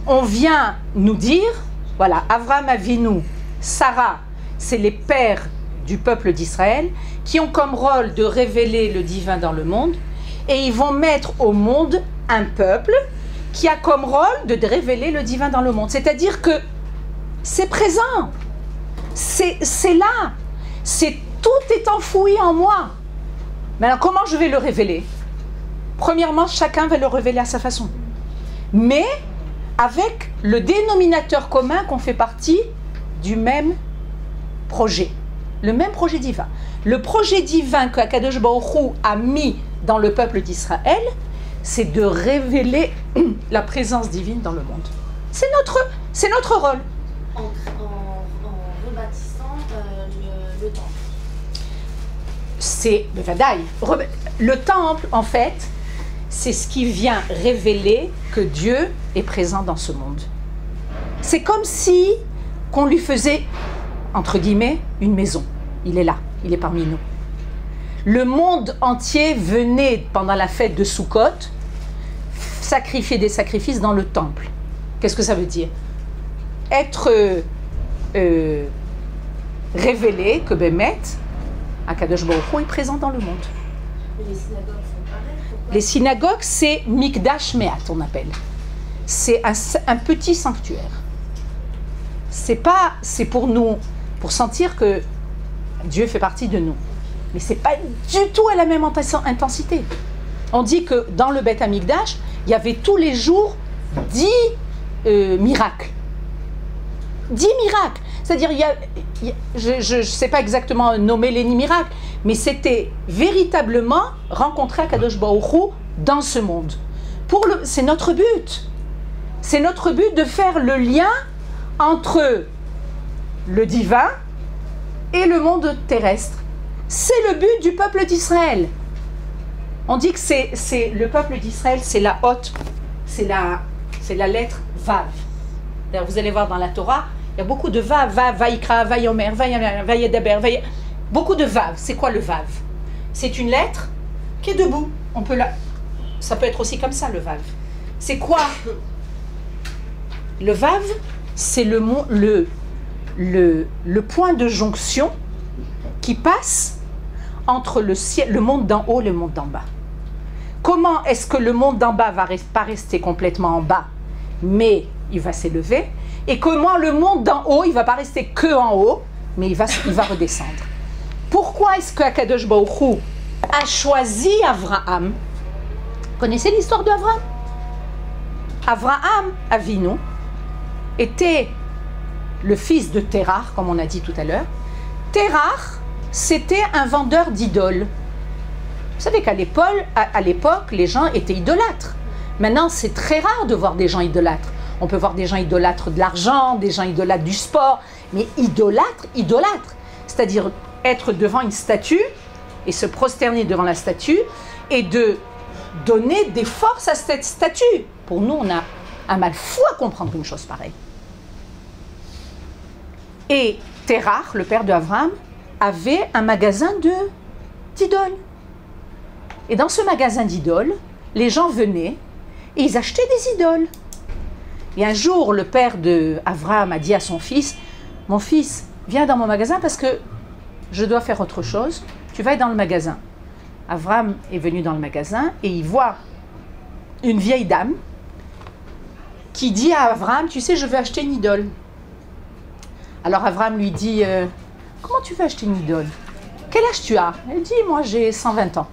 On vient nous dire, voilà, Avraham Avinu, Sarah, c'est les pères du peuple d'Israël qui ont comme rôle de révéler le divin dans le monde, et ils vont mettre au monde un peuple qui a comme rôle de révéler le divin dans le monde. C'est-à-dire que c'est présent, c'est là, tout est enfoui en moi. Maintenant, comment je vais le révéler? Premièrement, chacun va le révéler à sa façon. Mais avec le dénominateur commun qu'on fait partie du même projet. Le même projet divin. Le projet divin que Akadosh Baruch Hu a mis dans le peuple d'Israël, c'est de révéler la présence divine dans le monde. C'est notre rôle. En rebâtissant le temple. C'est le Vadaï. Le temple, en fait, c'est ce qui vient révéler que Dieu est présent dans ce monde. C'est comme si qu'on lui faisait, entre guillemets, une maison. Il est là, il est parmi nous. Le monde entier venait pendant la fête de Sukkot sacrifier des sacrifices dans le temple. Qu'est-ce que ça veut dire? Être révélé que Bémet, Akadosh Baruch Hu est présent dans le monde. Mais les synagogues sont pareilles. Pourquoi? Les synagogues, c'est Mikdash Me'at, on appelle. C'est un petit sanctuaire. C'est pour nous, pour sentir que Dieu fait partie de nous. Mais c'est pas du tout à la même intensité. On dit que dans le Beth Amikdash, il y avait tous les jours 10 miracles. 10 miracles. C'est-à-dire, je ne sais pas exactement nommer les miracles, mais c'était véritablement rencontrer Akadosh Baruch Hu dans ce monde. C'est notre but. C'est notre but de faire le lien entre le divin et le monde terrestre. C'est le but du peuple d'Israël. On dit que c'est le peuple d'Israël, c'est la haute, c'est la lettre Vav. D'ailleurs, vous allez voir dans la Torah, il y a beaucoup de Vav, Vav, Vaïkra, Vaïomer, Vaïedaber, beaucoup de Vav. C'est quoi le Vav? C'est une lettre qui est debout. Ça peut être aussi comme ça, le Vav. C'est quoi? Le Vav, c'est le point de jonction qui passe entre le monde d'en haut et le monde d'en bas. comment est-ce que le monde d'en bas va pas rester complètement en bas, mais il va s'élever, et comment le monde d'en haut, il ne va pas rester que en haut, mais il va redescendre. Pourquoi est-ce que Akadosh Baruch Hu a choisi Avraham? Vous connaissez l'histoire d'Avraham? Avraham Avinu était le fils de Terach, comme on a dit tout à l'heure. Terach, c'était un vendeur d'idoles. Vous savez qu'à l'époque, les gens étaient idolâtres. Maintenant, c'est très rare de voir des gens idolâtres. On peut voir des gens idolâtres de l'argent, des gens idolâtres du sport, mais idolâtres, c'est-à-dire être devant une statue et se prosterner devant la statue et de donner des forces à cette statue. Pour nous, on a un mal fou à comprendre une chose pareille. Et Terach, le père d'Avraham, avait un magasin d'idoles. Et dans ce magasin d'idoles, les gens venaient et ils achetaient des idoles. Et un jour, le père d'Avraham a dit à son fils, « Mon fils, viens dans mon magasin parce que je dois faire autre chose. Tu vas dans le magasin. » Avraham est venu dans le magasin et il voit une vieille dame qui dit à Avraham, « Tu sais, je veux acheter une idole. » Alors Avraham lui dit, « Comment tu veux acheter une idole? Quel âge tu as ?» Elle dit, « Moi, j'ai 120 ans. »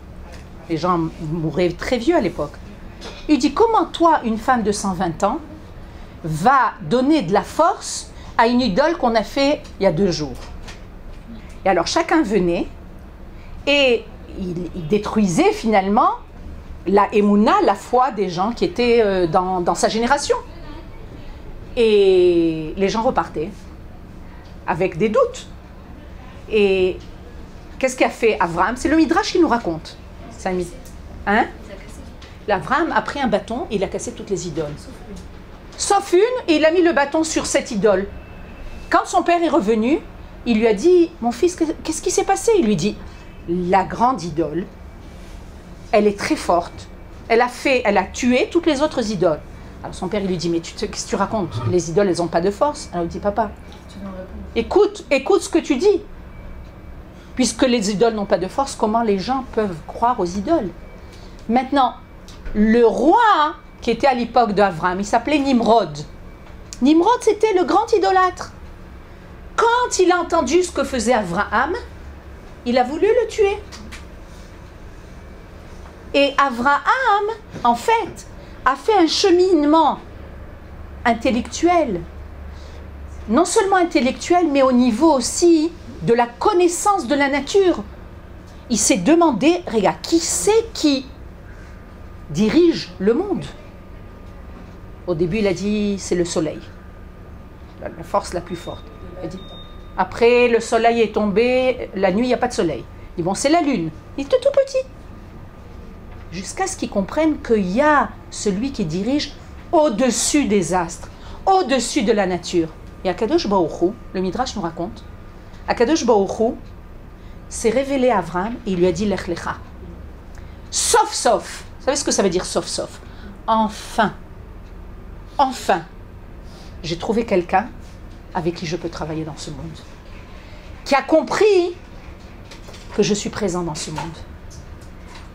Les gens mouraient très vieux à l'époque. Il dit, « Comment toi, une femme de 120 ans, va donner de la force à une idole qu'on a fait il y a 2 jours. » Et alors chacun venait et il détruisait finalement la émouna, la foi des gens qui étaient dans sa génération. Et les gens repartaient avec des doutes. Et qu'est-ce qu'a fait Avraham? C'est le Midrash qui nous raconte. Hein? Avraham a pris un bâton et il a cassé toutes les idoles. Sauf une, et il a mis le bâton sur cette idole. Quand son père est revenu, il lui a dit, « Mon fils, qu'est-ce qui s'est passé ?» Il lui dit, « La grande idole, elle est très forte. Elle a tué toutes les autres idoles. » Alors son père, il lui dit, « Mais qu'est-ce que tu racontes? Les idoles, elles n'ont pas de force. » Alors il dit, « Papa, écoute ce que tu dis. Puisque les idoles n'ont pas de force, comment les gens peuvent croire aux idoles? » Maintenant, le roi qui était à l'époque d'Avraham, il s'appelait Nimrod. Nimrod, c'était le grand idolâtre. Quand il a entendu ce que faisait Avraham, il a voulu le tuer. Et Avraham, en fait, a fait un cheminement intellectuel. Non seulement intellectuel, mais au niveau aussi de la connaissance de la nature. Il s'est demandé, regarde, qui c'est qui dirige le monde? Au début, il a dit, c'est le soleil, la force la plus forte. Il a dit, après, le soleil est tombé, la nuit, il n'y a pas de soleil. Il dit, bon, c'est la lune. Il était tout petit. Jusqu'à ce qu'il comprenne qu'il y a celui qui dirige au-dessus des astres, au-dessus de la nature. Et Akadosh Baruch Hu, le Midrash nous raconte, Akadosh Baruch Hu s'est révélé à Avraham et il lui a dit, Lech Lecha. Sauf. Vous savez ce que ça veut dire sauf? Enfin, j'ai trouvé quelqu'un avec qui je peux travailler dans ce monde, qui a compris que je suis présent dans ce monde.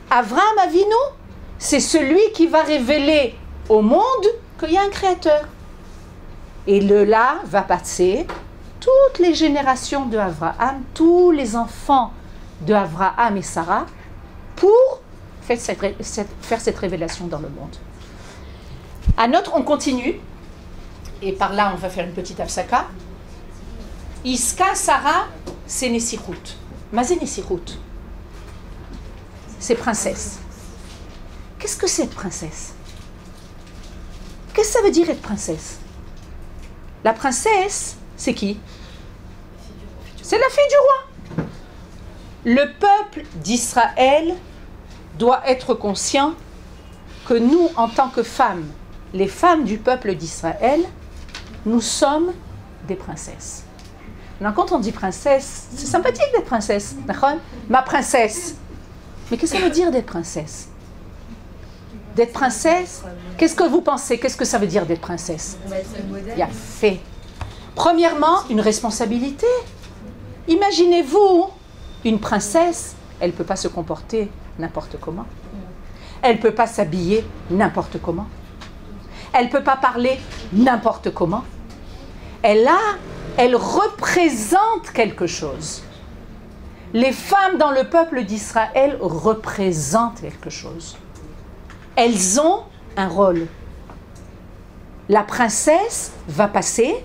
Avraham Avinu, c'est celui qui va révéler au monde qu'il y a un créateur. Et là va passer toutes les générations de Avraham, tous les enfants de Avraham et Sarah, pour faire cette révélation dans le monde. On continue, et par là on va faire une petite afsaka. Iska Sarah, c'est Nessirut. Mazé Nessirut. C'est princesse. Qu'est-ce que c'est être princesse? Qu'est-ce que ça veut dire être princesse? La princesse, c'est qui? C'est la fille du roi. Le peuple d'Israël doit être conscient que nous, en tant que femmes, les femmes du peuple d'Israël, nous sommes des princesses. Maintenant, quand on dit princesse, c'est sympathique d'être princesse. Ma princesse. Mais qu'est-ce que ça veut dire d'être princesse? D'être princesse, qu'est-ce que vous pensez? Qu'est-ce que ça veut dire d'être princesse? Il y a fait. Premièrement, une responsabilité. Imaginez-vous, une princesse, elle ne peut pas se comporter n'importe comment. Elle ne peut pas s'habiller n'importe comment. Elle ne peut pas parler n'importe comment. Elle représente quelque chose. Les femmes dans le peuple d'Israël représentent quelque chose. Elles ont un rôle. La princesse va passer,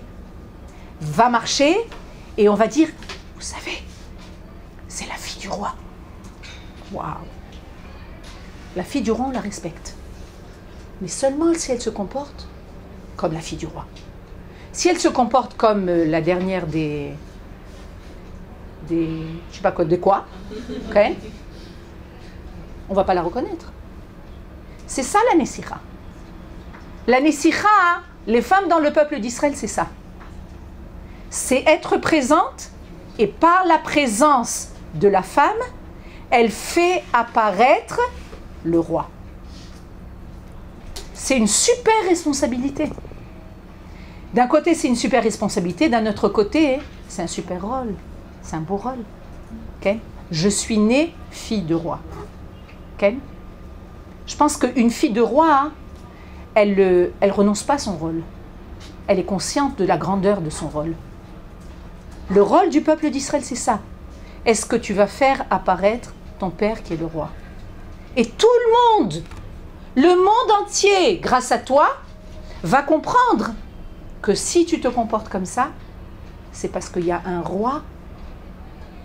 va marcher, et on va dire, vous savez, c'est la fille du roi. Waouh! La fille du roi, on la respecte. Mais seulement si elle se comporte comme la fille du roi. Si elle se comporte comme la dernière des je sais pas quoi, de quoi, ok? On va pas la reconnaître. C'est ça la Nessicha. La Nessicha, les femmes dans le peuple d'Israël, c'est ça. C'est être présente, et par la présence de la femme, elle fait apparaître le roi. C'est une super responsabilité. D'un côté, c'est une super responsabilité, d'un autre côté, c'est un super rôle. C'est un beau rôle. Okay? Je suis née fille de roi. Okay? Je pense qu'une fille de roi, elle renonce pas à son rôle. Elle est consciente de la grandeur de son rôle. Le rôle du peuple d'Israël, c'est ça. Est-ce que tu vas faire apparaître ton père qui est le roi? Et tout le monde entier, grâce à toi, va comprendre que si tu te comportes comme ça, c'est parce qu'il y a un roi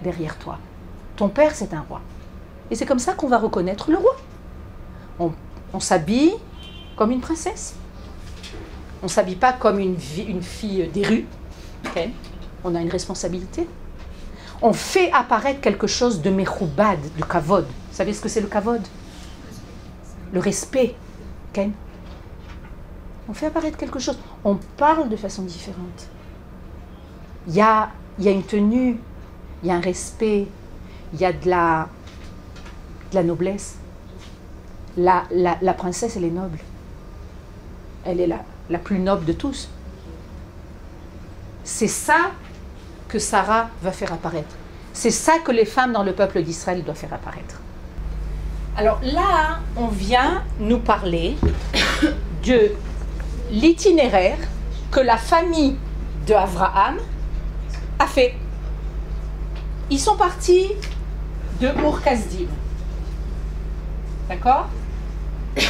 derrière toi. Ton père, c'est un roi. Et c'est comme ça qu'on va reconnaître le roi. On s'habille comme une princesse. On ne s'habille pas comme une fille des rues. Okay? On a une responsabilité. On fait apparaître quelque chose de mechoubad, de kavod. Vous savez ce que c'est le kavod? Le respect. Okay? On fait apparaître quelque chose. On parle de façon différente. Il y a une tenue, il y a un respect, il y a de la noblesse. La princesse, elle est noble. Elle est la plus noble de tous. C'est ça que Sarah va faire apparaître. C'est ça que les femmes dans le peuple d'Israël doivent faire apparaître. Alors là, on vient nous parler de l'itinéraire que la famille de Abraham a fait. Ils sont partis de Ur-Kasdim. D'accord? C'est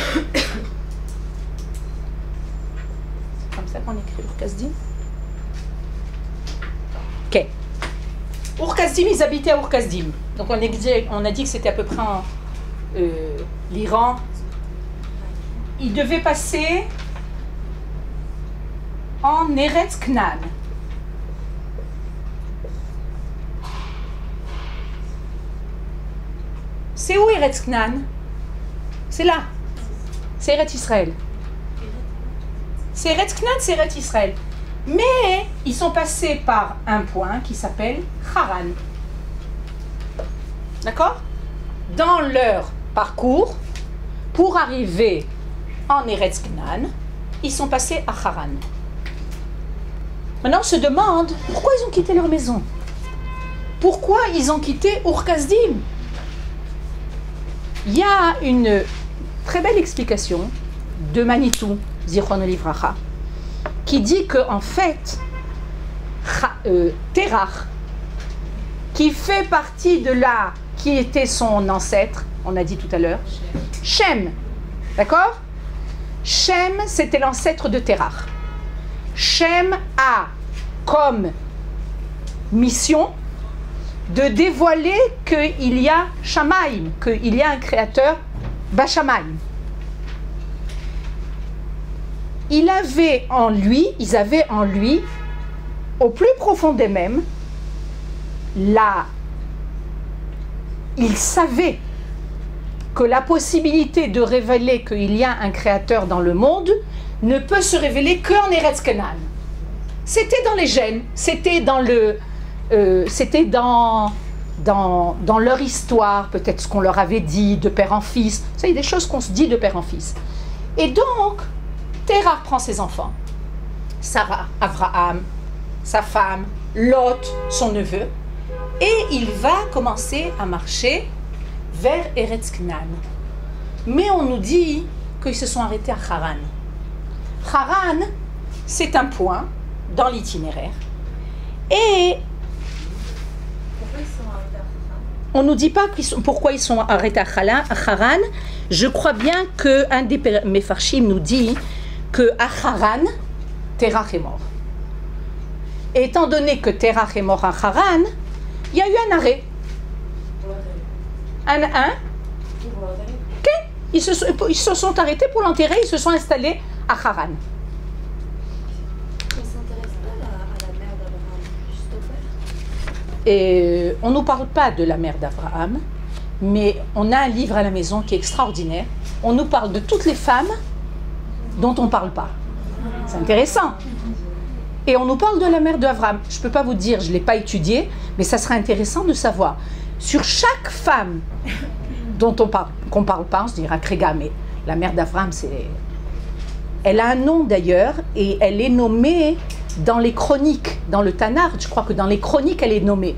comme ça qu'on écrit Ur-Kasdim? Ok. Ur-Kasdim, ils habitaient à Ur-Kasdim. Donc on a dit que c'était à peu près en l'Iran. Ils devaient passer en Eretz Knan. C'est où Eretz Knan? C'est là. C'est Eretz Israël. C'est Eretz Knan, c'est Eretz Israël. Mais ils sont passés par un point qui s'appelle Haran. D'accord? Dans leur parcours, pour arriver en Eretz Knan, ils sont passés à Haran. Maintenant, on se demande pourquoi ils ont quitté leur maison. Pourquoi ils ont quitté Ur-Kasdim? Il y a une très belle explication de Manitou, Zichrono Livracha, qui dit qu'en fait, Terach, qui fait partie de là, qui était son ancêtre, on a dit tout à l'heure, Shem, d'accord? Shem, c'était l'ancêtre de Terach. Shem a comme mission de dévoiler qu'il y a Shamaim, qu'il y a un créateur Bashamaim. Ils avaient en lui, au plus profond d'eux-mêmes, ils savaient que la possibilité de révéler qu'il y a un créateur dans le monde ne peut se révéler qu'en Eretz Kenan. C'était dans les gènes, c'était dans leur histoire, peut-être ce qu'on leur avait dit de père en fils. Ça, il y a des choses qu'on se dit de père en fils. Et donc, Terach prend ses enfants, Sarah, Abraham, sa femme, Lot, son neveu, et il va commencer à marcher vers Eretz Knan. Mais on nous dit qu'ils se sont arrêtés à Haran. Haran, c'est un point dans l'itinéraire. Et Pourquoi ils sont arrêtés à Haran? on ne nous dit pas pourquoi ils sont arrêtés à Haran. Je crois bien qu'un des Mefarshim nous dit que à Haran, Terach est mort. Et étant donné que Terach est mort à Haran, il y a eu un arrêt. Ils se sont arrêtés pour l'enterrer, ils se sont installés à Haran. Ils ne s'intéressent pas à la mère d'Abraham, juste au père. Et on ne nous parle pas de la mère d'Abraham, mais on a un livre à la maison qui est extraordinaire. On nous parle de toutes les femmes dont on ne parle pas. C'est intéressant. Et on nous parle de la mère d'Abraham. Je ne peux pas vous dire, je ne l'ai pas étudié, mais ça serait intéressant de savoir. Sur chaque femme dont qu'on ne parle pas, on se dira Kréga, mais la mère d'Abraham, elle a un nom d'ailleurs, et elle est nommée dans les chroniques, dans le Tanakh, je crois que dans les chroniques, elle est nommée.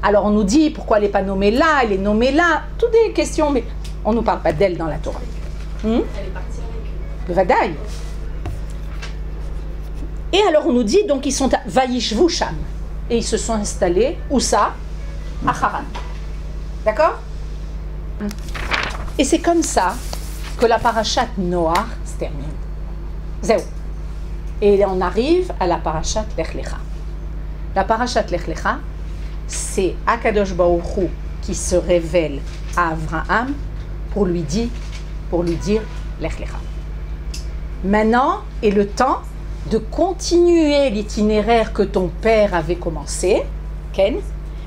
Alors on nous dit pourquoi elle n'est pas nommée là, elle est nommée là, toutes des questions, mais on ne nous parle pas d'elle dans la Torah. Elle est partie avec eux. Vadaï. Et alors on nous dit, donc ils sont à Vaishvu Sham, et ils se sont installés, où ça? À Haran. D'accord? Et c'est comme ça que la parashat Noach se termine. Zéro. Et on arrive à la parashat Lech Lecha. La parashat Lech Lecha, c'est Akadosh Baruch Hu qui se révèle à Abraham pour lui dire Lech Lecha. Maintenant est le temps de continuer l'itinéraire que ton père avait commencé, Ken,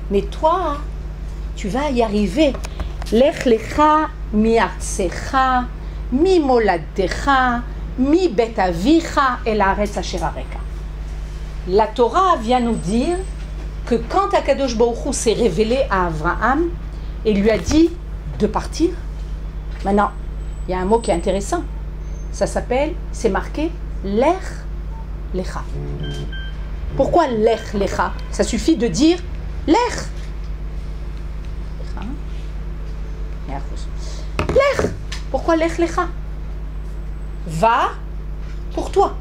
mais toi, tu vas y arriver. Lech Lecha mi artsecha, mi moladtecha, mi bet avicha el haaretz asher areka. La Torah vient nous dire que quand Akadosh Baruch Hu s'est révélé à Abraham et lui a dit de partir, maintenant, il y a un mot qui est intéressant. Ça s'appelle, c'est marqué Lech Lecha. Pourquoi Lech Lecha? Ça suffit de dire Lech. Lech. Pourquoi Lech Lecha? Va pour toi.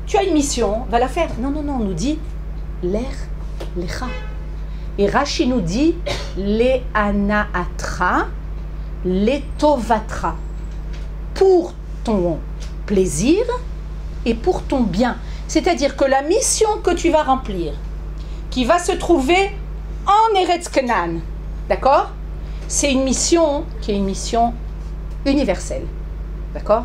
Tu as une mission, va la faire. Non, non, non, on nous dit Lech Lecha. Et Rashi nous dit Le anaatra, le tovatra. Pour ton plaisir et pour ton bien. C'est-à-dire que la mission que tu vas remplir, qui va se trouver en Eretz Canaan, d'accord? C'est une mission qui est une mission universelle, d'accord?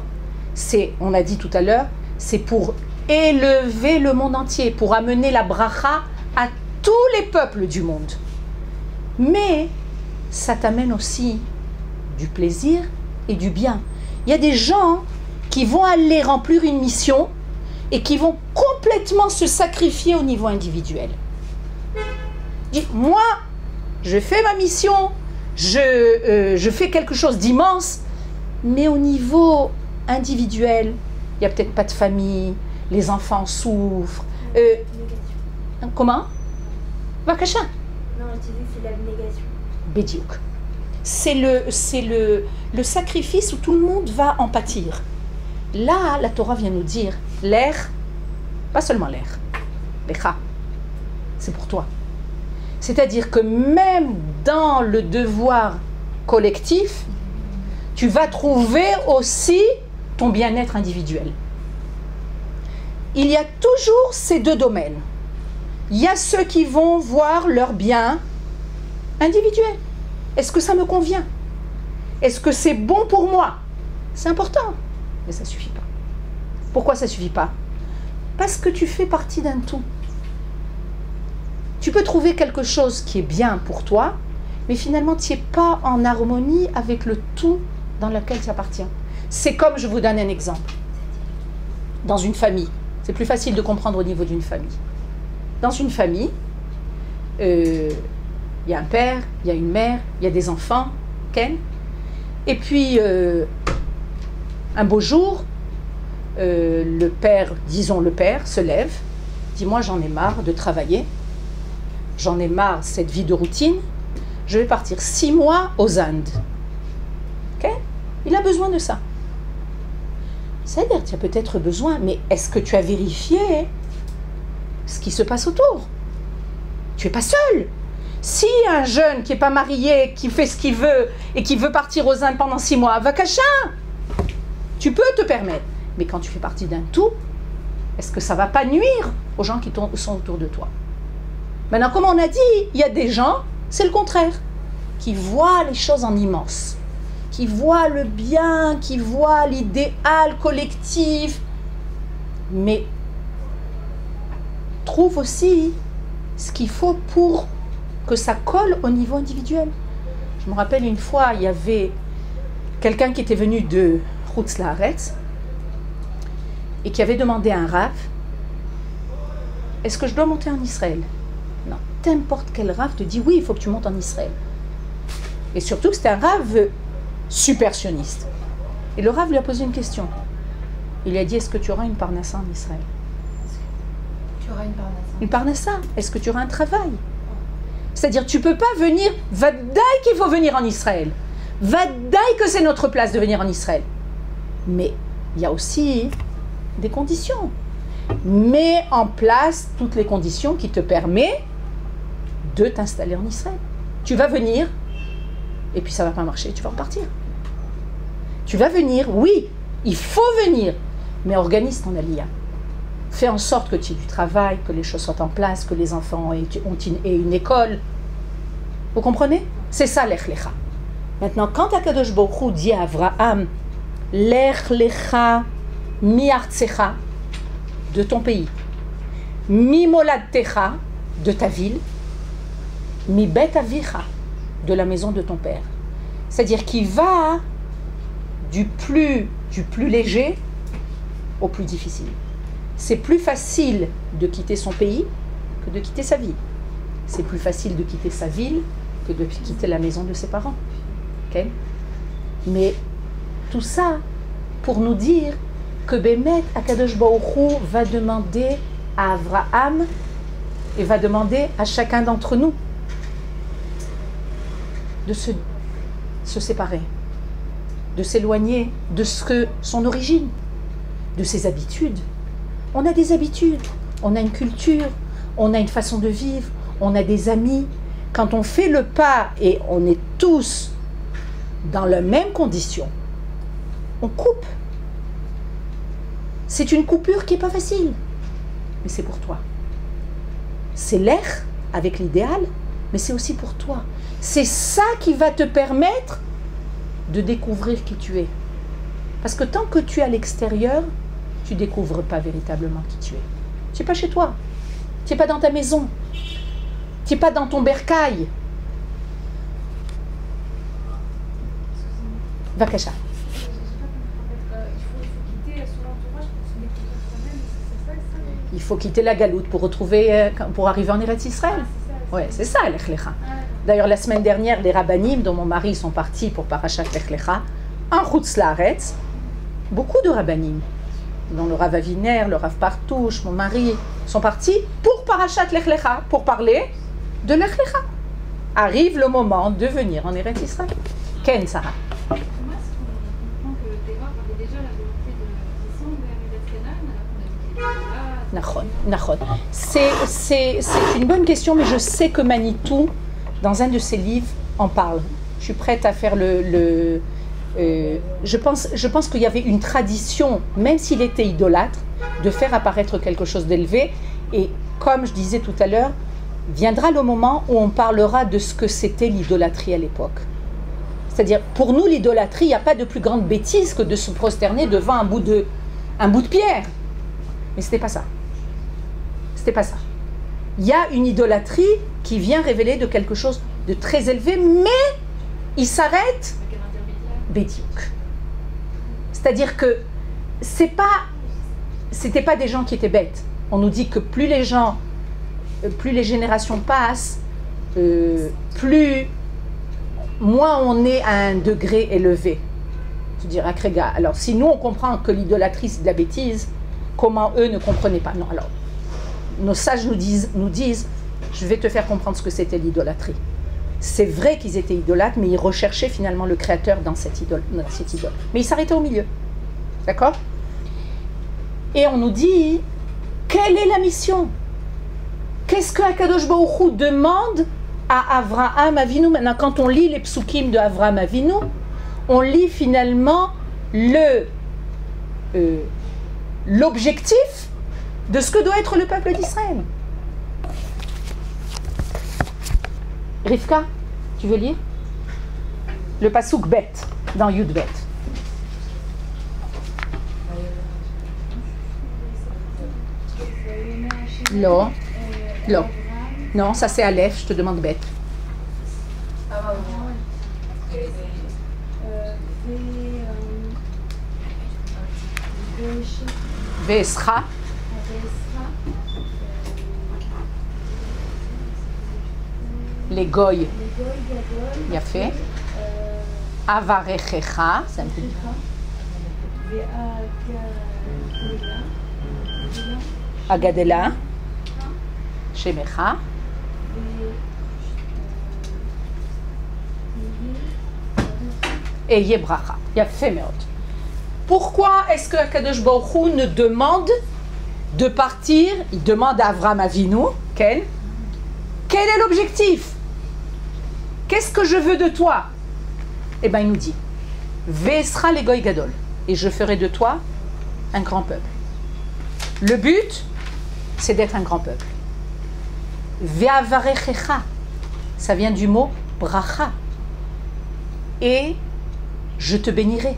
C'est, on a dit tout à l'heure, c'est pour élever le monde entier, pour amener la bracha à tous les peuples du monde. Mais ça t'amène aussi du plaisir et du bien. Il y a des gens qui vont aller remplir une mission et qui vont complètement se sacrifier au niveau individuel. Dis, moi, je fais ma mission, je fais quelque chose d'immense, mais au niveau individuel, il n'y a peut-être pas de famille, les enfants souffrent. Comment? Vakasha. Non, je disais que c'est l'abnégation. Bédiouk. C'est le sacrifice où tout le monde va en pâtir. Là, la Torah vient nous dire, l'air, pas seulement l'air, l'écha, c'est pour toi. C'est-à-dire que même dans le devoir collectif, tu vas trouver aussi ton bien-être individuel. Il y a toujours ces deux domaines. Il y a ceux qui vont voir leur bien individuel. Est-ce que ça me convient? Est-ce que c'est bon pour moi? C'est important, mais ça ne suffit pas. Pourquoi ça ne suffit pas? Parce que tu fais partie d'un tout. Tu peux trouver quelque chose qui est bien pour toi, mais finalement, tu n'es pas en harmonie avec le tout dans lequel tu appartiens. C'est comme, je vous donne un exemple. Dans une famille, c'est plus facile de comprendre au niveau d'une famille. Dans une famille, il y a un père, il y a une mère, il y a des enfants, Ken. Et puis, un beau jour, le père, disons le père, se lève, dit « Moi, j'en ai marre de travailler, j'en ai marre de cette vie de routine, je vais partir 6 mois aux Indes. » Ok? Il a besoin de ça. C'est-à-dire, tu as peut-être besoin, mais est-ce que tu as vérifié ce qui se passe autour? Tu n'es pas seul. Si un jeune qui n'est pas marié, qui fait ce qu'il veut et qui veut partir aux Indes pendant 6 mois, va cacher. Tu peux te permettre. Mais quand tu fais partie d'un tout, est-ce que ça ne va pas nuire aux gens qui sont autour de toi? Maintenant, comme on a dit, il y a des gens, c'est le contraire, qui voient les choses en immense, qui voient le bien, qui voient l'idéal collectif, mais trouvent aussi ce qu'il faut pour que ça colle au niveau individuel. Je me rappelle une fois, il y avait quelqu'un qui était venu de Chutz Laaretz et qui avait demandé à un rav, est-ce que je dois monter en Israël? Non, n'importe quel rav te dit oui, il faut que tu montes en Israël. Et surtout que c'était un rav super sioniste. Et le rav lui a posé une question. Il lui a dit, est-ce que tu auras une parnassa en Israël? Tu auras une parnassa. Une parnassa, est-ce que tu auras un travail? C'est-à-dire, tu ne peux pas venir, vadaï qu'il faut venir en Israël. Vadaï que c'est notre place de venir en Israël. Mais il y a aussi des conditions. Mets en place toutes les conditions qui te permettent de t'installer en Israël. Tu vas venir, et puis ça ne va pas marcher, tu vas repartir. Tu vas venir, oui, il faut venir, mais organise ton aliyah. Fais en sorte que tu aies du travail, que les choses soient en place, que les enfants aient une école. Vous comprenez? C'est ça l'ech lecha. Maintenant, quand Akadosh Baruch Hu dit à Avraham, l'ech lecha mi artsecha, de ton pays, mi moladtecha, de ta ville, mi bet avicha, de la maison de ton père. C'est-à-dire qu'il va du plus léger au plus difficile. C'est plus facile de quitter son pays que de quitter sa vie. C'est plus facile de quitter sa ville que de quitter la maison de ses parents. Okay? Mais tout ça pour nous dire que Bémet, Akadosh Baruch Hu va demander à Avraham et va demander à chacun d'entre nous de se séparer, de s'éloigner de son origine, de ses habitudes. On a des habitudes, on a une culture, on a une façon de vivre, on a des amis. Quand on fait le pas et on est tous dans les mêmes conditions, on coupe. C'est une coupure qui n'est pas facile, mais c'est pour toi. C'est l'air avec l'idéal, mais c'est aussi pour toi. C'est ça qui va te permettre de découvrir qui tu es. Parce que tant que tu es à l'extérieur, tu ne découvres pas véritablement qui tu es. Tu n'es pas chez toi. Tu n'es pas dans ta maison. Tu n'es pas dans ton bercail. Vakasha. Il faut quitter la galoute pour arriver en Eretz Israël. Ouais, c'est ça, l'ech lecha. D'ailleurs, la semaine dernière, les rabbanim, dont mon mari, sont partis pour Parashat Lech Lecha, en Chutz Laaretz, beaucoup de rabbanim, dont le Rav Aviner, le Rav Partouche, mon mari, sont partis pour Parashat Lech Lecha, pour parler de Lech Lecha. Arrive le moment de venir en Eretz Israël. Ken Sarah. C'est une bonne question, mais je sais que Manitou, dans un de ses livres, en parle. Je suis prête à faire je pense qu'il y avait une tradition, même s'il était idolâtre, de faire apparaître quelque chose d'élevé. Et comme je disais tout à l'heure, viendra le moment où on parlera de ce que c'était l'idolâtrie à l'époque. C'est-à-dire, pour nous, l'idolâtrie, il n'y a pas de plus grande bêtise que de se prosterner devant un bout de pierre. Mais c'était pas ça. C'était pas ça. Il y a une idolâtrie qui vient révéler de quelque chose de très élevé, mais il s'arrête bédiouk. C'est-à-dire que c'était pas des gens qui étaient bêtes. On nous dit que plus les générations passent, moins on est à un degré élevé. Tu dirais, Kréga, alors si nous on comprend que l'idolâtrie c'est de la bêtise, comment eux ne comprenaient pas? Non, alors nos sages nous disent, je vais te faire comprendre ce que c'était l'idolâtrie. C'est vrai qu'ils étaient idolâtres, mais ils recherchaient finalement le Créateur dans cette idole. Mais ils s'arrêtaient au milieu. D'accord? Et on nous dit, quelle est la mission? Qu'est-ce que Akadosh Baruch Hu demande à Avraham Avinu? Maintenant, quand on lit les psukim de Avraham Avinu, on lit finalement l'objectif de ce que doit être le peuple d'Israël. Rivka, tu veux lire? Le pasuk Bet, dans Yud Bet. Non. Non. Non, ça c'est Aleph, je te demande Bet. Vesra. Les goy. Il y a fait. Avarechecha, c'est un peu. Agadela. Shemecha. Et Yebracha. Il y a fait Meot. Pourquoi est-ce que Akadosh Baruch Hu ne demande de partir? Il demande à Avraham Avinu, quel est l'objectif? Qu'est-ce que je veux de toi? Eh bien, il nous dit, Vesra le goy gadol, et je ferai de toi un grand peuple. Le but, c'est d'être un grand peuple. Ve'avarechecha, ça vient du mot bracha, et je te bénirai.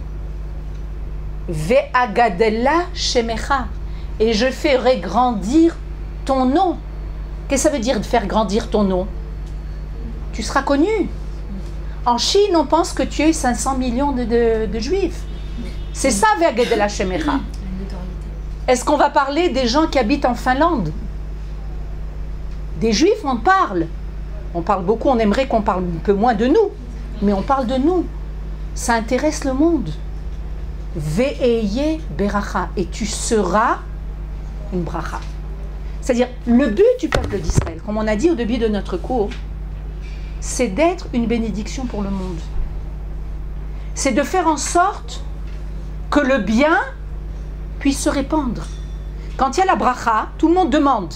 Ve'agadela shemecha, et je ferai grandir ton nom. Qu'est-ce que ça veut dire de faire grandir ton nom? Tu seras connu. En Chine, on pense que tu es 500 millions de juifs. C'est ça, Ve'agadela shemecha. Est-ce qu'on va parler des gens qui habitent en Finlande? Des juifs, on parle. On parle beaucoup, on aimerait qu'on parle un peu moins de nous. Mais on parle de nous. Ça intéresse le monde. Ve'eye beracha. Et tu seras une bracha. C'est-à-dire, le but du peuple d'Israël, comme on a dit au début de notre cours, c'est d'être une bénédiction pour le monde. C'est de faire en sorte que le bien puisse se répandre. Quand il y a la bracha, tout le monde demande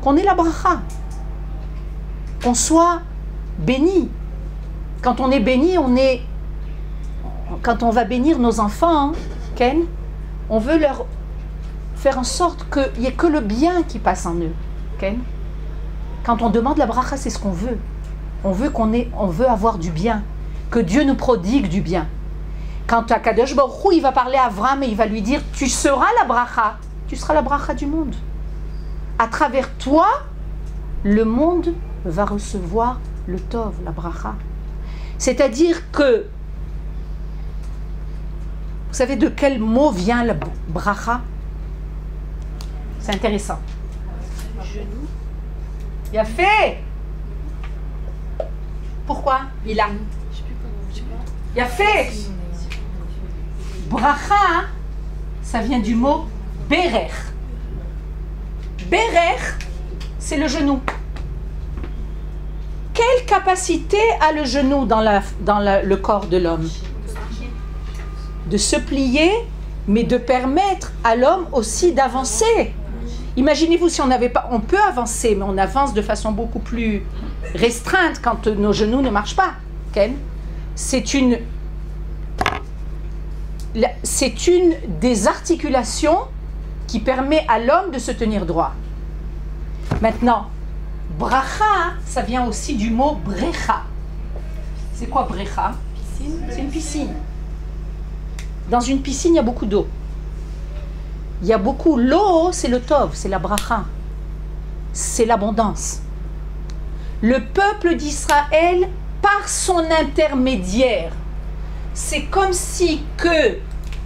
qu'on ait la bracha, qu'on soit béni. Quand on est béni, quand on va bénir nos enfants, Ken, on veut leur faire en sorte qu'il n'y ait que le bien qui passe en eux. Ken. Quand on demande la bracha, c'est ce qu'on veut. On veut avoir du bien, que Dieu nous prodigue du bien. Quand Akadosh Baruch Hu, il va parler à Avraham et il va lui dire, tu seras la bracha, tu seras la bracha du monde. À travers toi, le monde va recevoir le tov, la bracha. C'est-à-dire que, vous savez de quel mot vient la bracha? C'est intéressant. Il a fait. Pourquoi? Il a fait. Bracha, ça vient du mot berer. Berer, c'est le genou. Quelle capacité a le genou dans le corps de l'homme? De se plier, mais de permettre à l'homme aussi d'avancer. Imaginez-vous si on n'avait pas... On peut avancer, mais on avance de façon beaucoup plus restreinte quand nos genoux ne marchent pas. Okay? C'est une des articulations qui permet à l'homme de se tenir droit. Maintenant, bracha, ça vient aussi du mot brecha. C'est quoi brecha? C'est une piscine. Dans une piscine, il y a beaucoup d'eau. Il y a beaucoup... L'eau, c'est le tov, c'est la bracha. C'est l'abondance. Le peuple d'Israël, par son intermédiaire, c'est comme si que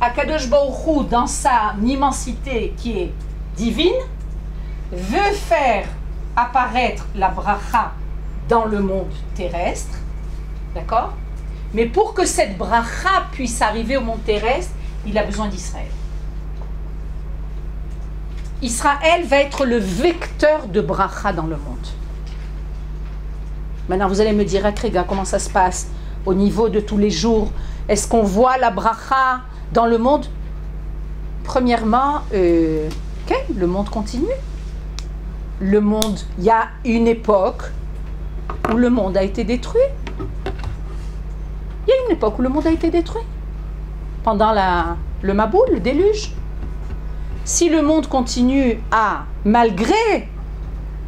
Akadosh Baruch Hu, dans sa immensité qui est divine, veut faire apparaître la bracha dans le monde terrestre, d'accord? Mais pour que cette bracha puisse arriver au monde terrestre, il a besoin d'Israël. Israël va être le vecteur de bracha dans le monde. Maintenant, vous allez me dire, Akrega, comment ça se passe au niveau de tous les jours? Est-ce qu'on voit la bracha dans le monde? Premièrement, le monde continue. Le monde, il y a une époque où le monde a été détruit. Il y a une époque où le monde a été détruit. Pendant le Maboul, le déluge. Si le monde continue à, malgré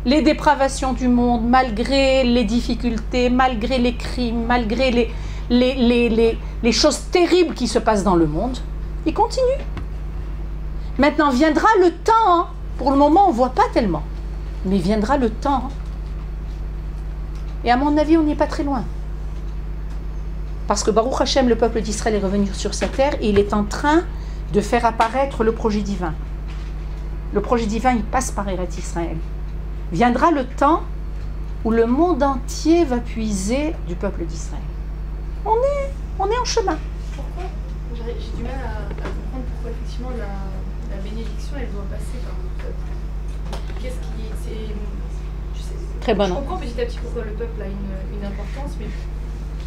les dépravations du monde, malgré les difficultés, malgré les crimes, malgré les choses terribles qui se passent dans le monde, il continue. Maintenant viendra le temps, hein. Pour le moment on ne voit pas tellement, mais viendra le temps. Hein. Et à mon avis on n'est pas très loin. Parce que Baruch Hashem, le peuple d'Israël est revenu sur sa terre et il est en train de faire apparaître le projet divin. Le projet divin, il passe par Eretz Israël. Viendra le temps où le monde entier va puiser du peuple d'Israël. On est en chemin. Pourquoi? J'ai du mal à comprendre pourquoi effectivement la bénédiction, elle doit passer par le peuple. Qu'est-ce qui... Très bonne. Je comprends petit à petit pourquoi le peuple a une importance, mais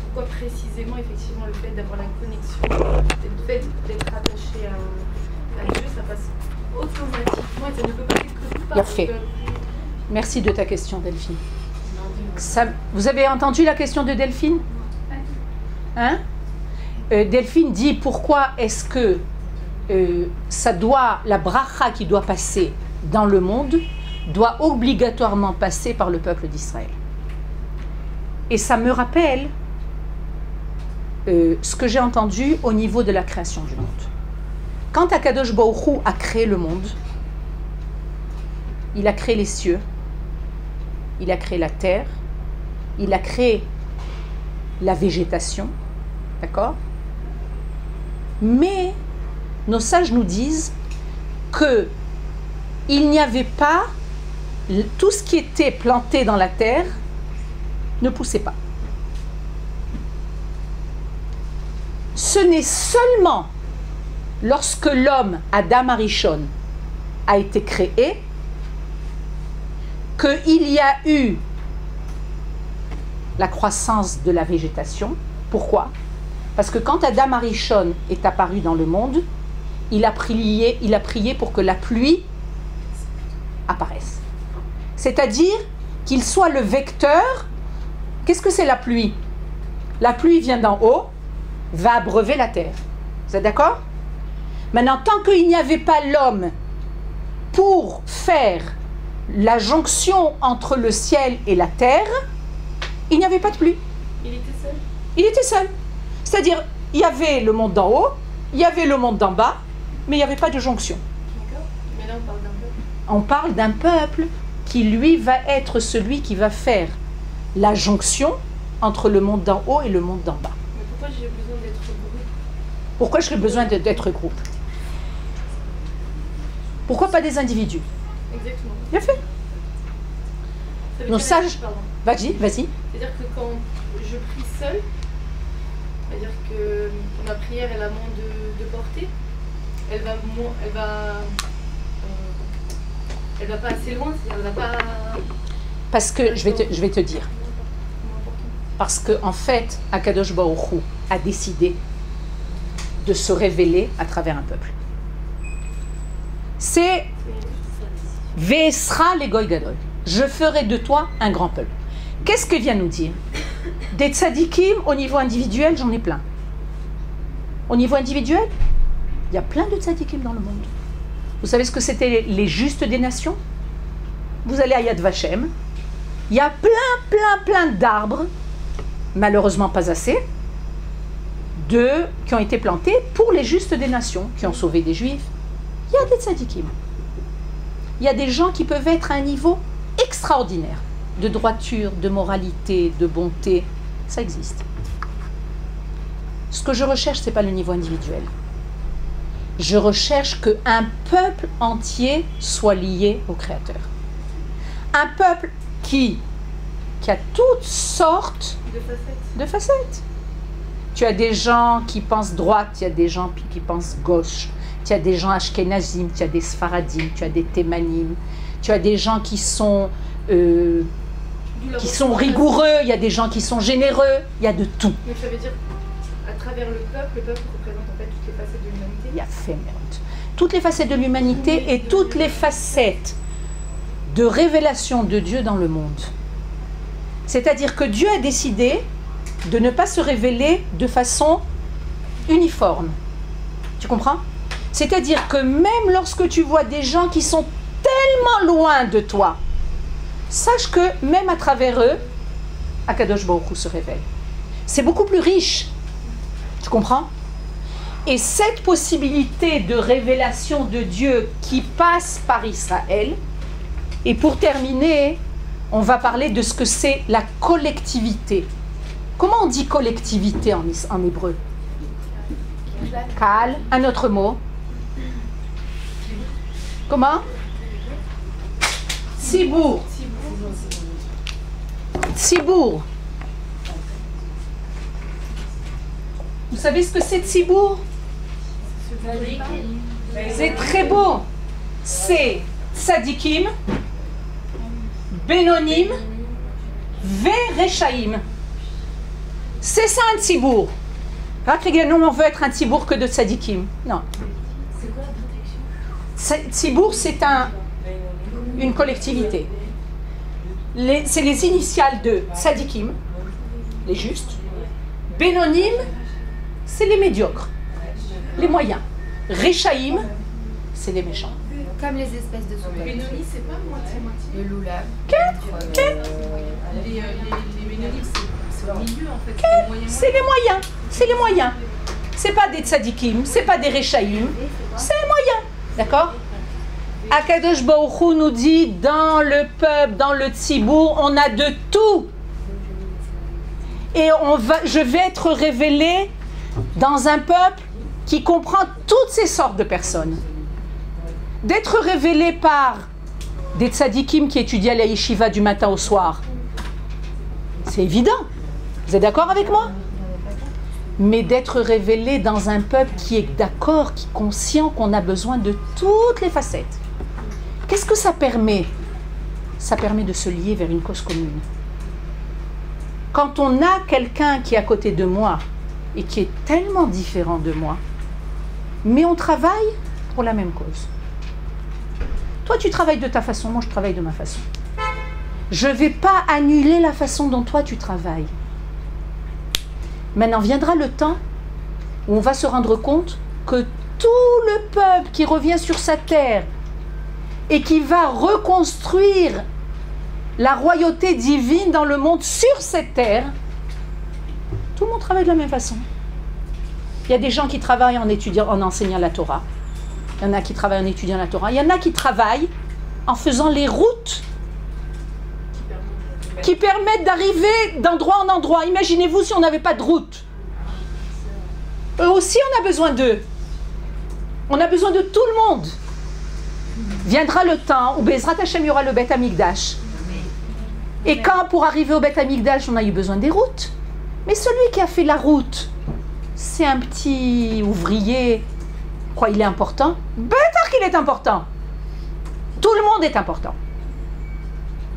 pourquoi précisément effectivement le fait d'avoir la connexion, le fait d'être attaché à Dieu, ça passe automatiquement et ça ne peut pas être que par le peuple. Merci de ta question, Delphine. Vous avez entendu la question de Delphine? Hein? Delphine dit pourquoi est-ce que la bracha qui doit passer dans le monde doit obligatoirement passer par le peuple d'Israël. Et ça me rappelle ce que j'ai entendu au niveau de la création du monde. Quand Akadosh Baruch Hu a créé le monde, il a créé les cieux, il a créé la terre, il a créé la végétation, d'accord? Mais nos sages nous disent que il n'y avait pas, tout ce qui était planté dans la terre ne poussait pas. Ce n'est seulement lorsque l'homme, Adam Arishon, a été créé, qu'il y a eu la croissance de la végétation. Pourquoi? Parce que quand Adam Arishon est apparu dans le monde, il a prié pour que la pluie apparaisse. C'est-à-dire qu'il soit le vecteur. Qu'est-ce que c'est la pluie? La pluie vient d'en haut, va abreuver la terre. Vous êtes d'accord? Maintenant, tant qu'il n'y avait pas l'homme pour faire la jonction entre le ciel et la terre, il n'y avait pas de pluie. Il était seul. Il était seul. C'est-à-dire, il y avait le monde d'en haut, il y avait le monde d'en bas, mais il n'y avait pas de jonction. D'accord. Mais là, on parle d'un peuple. On parle d'un peuple qui, lui, va être celui qui va faire la jonction entre le monde d'en haut et le monde d'en bas. Mais pourquoi j'ai besoin d'être groupe? Pourquoi j'ai besoin d'être groupe? Pourquoi pas des individus? Exactement. Bien fait. Nos sages... Vas-y. C'est-à-dire que quand je prie seul, c'est-à-dire que ma prière elle a moins de portée, elle va pas assez loin, c'est-à-dire elle va pas... Parce que, je vais te dire, parce que en fait, Akadosh Baruch Hu a décidé de se révéler à travers un peuple. C'est Ve'esra le Goy Gadol. Je ferai de toi un grand peuple. Qu'est-ce que vient nous dire? Des tzadikim au niveau individuel, j'en ai plein. Au niveau individuel, il y a plein de tzadikim dans le monde. Vous savez ce que c'était les justes des nations? Vous allez à Yad Vashem, il y a plein d'arbres, malheureusement pas assez, qui ont été plantés pour les justes des nations, qui ont sauvé des juifs. Il y a des tzadikim. Il y a des gens qui peuvent être à un niveau extraordinaire de droiture, de moralité, de bonté. Ça existe. Ce que je recherche, ce n'est pas le niveau individuel. Je recherche qu'un peuple entier soit lié au Créateur. Un peuple qui a toutes sortes de facettes. Tu as des gens qui pensent droite, tu as des gens qui pensent gauche, tu as des gens ashkénazim, tu as des sfaradim, tu as des thémanim, tu as des gens qui sont qui sont rigoureux, il y a des gens qui sont généreux, il y a de tout. Mais ça veut dire, à travers le peuple représente en fait toutes les facettes de l'humanité. Il y a fait toutes les facettes de l'humanité et toutes les facettes de révélation de Dieu dans le monde. C'est-à-dire que Dieu a décidé de ne pas se révéler de façon uniforme. Tu comprends? C'est-à-dire que même lorsque tu vois des gens qui sont tellement loin de toi, sache que même à travers eux, Akadosh Baruch Hu se révèle. C'est beaucoup plus riche. Tu comprends? Et cette possibilité de révélation de Dieu qui passe par Israël, et pour terminer, on va parler de ce que c'est la collectivité. Comment on dit collectivité en hébreu? Kal, un autre mot. Comment? Tzibour. Tzibour. Vous savez ce que c'est Tzibour? C'est très beau. C'est Tzadikim, Benonim, Verechaim. C'est ça un Tzibour. Non, on veut être un Tzibour que de Tzadikim. Non. C'est quoi la protection? Tzibour, c'est une collectivité. C'est les initiales de Tzadikim, les justes. Benonim, c'est les médiocres, les moyens. Rechaim, c'est les méchants. Comme les espèces de soupe. Benoni, c'est pas moitié-moitié. Le loulab. Les Benoni, c'est au milieu en fait. C'est les moyens. C'est les moyens. C'est pas des tzadikim, c'est pas des rechaim, c'est les moyens. D'accord? Akadosh Baruch Hu nous dit, dans le peuple, dans le tzibour, on a de tout. Et je vais être révélé dans un peuple qui comprend toutes ces sortes de personnes. D'être révélé par des tzadikim qui étudient à la yeshiva du matin au soir, c'est évident. Vous êtes d'accord avec moi? Mais d'être révélé dans un peuple qui est d'accord, qui est conscient qu'on a besoin de toutes les facettes. Qu'est-ce que ça permet? Ça permet de se lier vers une cause commune. Quand on a quelqu'un qui est à côté de moi et qui est tellement différent de moi, mais on travaille pour la même cause. Toi, tu travailles de ta façon, moi je travaille de ma façon. Je ne vais pas annuler la façon dont toi tu travailles. Maintenant viendra le temps où on va se rendre compte que tout le peuple qui revient sur sa terre et qui va reconstruire la royauté divine dans le monde sur cette terre, tout le monde travaille de la même façon. Il y a des gens qui travaillent en enseignant la Torah. Il y en a qui travaillent en étudiant la Torah. Il y en a qui travaillent en faisant les routes qui permettent d'arriver d'endroit en endroit. Imaginez-vous si on n'avait pas de route. Eux aussi, on a besoin d'eux. On a besoin de tout le monde. Viendra le temps où Bezrat Hashem, il y aura le Beth Amikdash. Et quand, pour arriver au Beth Amikdash, on a eu besoin des routes. Mais celui qui a fait la route, c'est un petit ouvrier. Quoi, il est important? Peut-être qu'il est important. Tout le monde est important.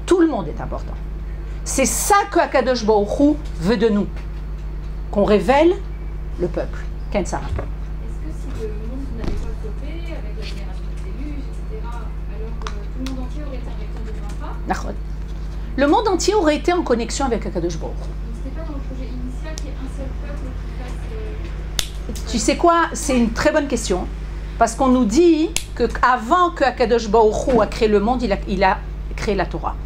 Tout le monde est important. C'est ça que Akadosh Baruch Hu veut de nous. Qu'on révèle le peuple. Ken Sarah. Est-ce que si le monde n'avait pas stoppé avec la génération des déluge, etc., alors tout le monde entier aurait été en connexion de Le monde entier aurait été en connexion avec Akadosh Baruch Hu. Donc c'était pas dans le projet initial qu'il y ait un seul peuple qui fasse... Tu sais quoi? C'est une très bonne question. Parce qu'on nous dit qu'avant que Akadosh Baruch Hu a créé le monde, il a créé la Torah.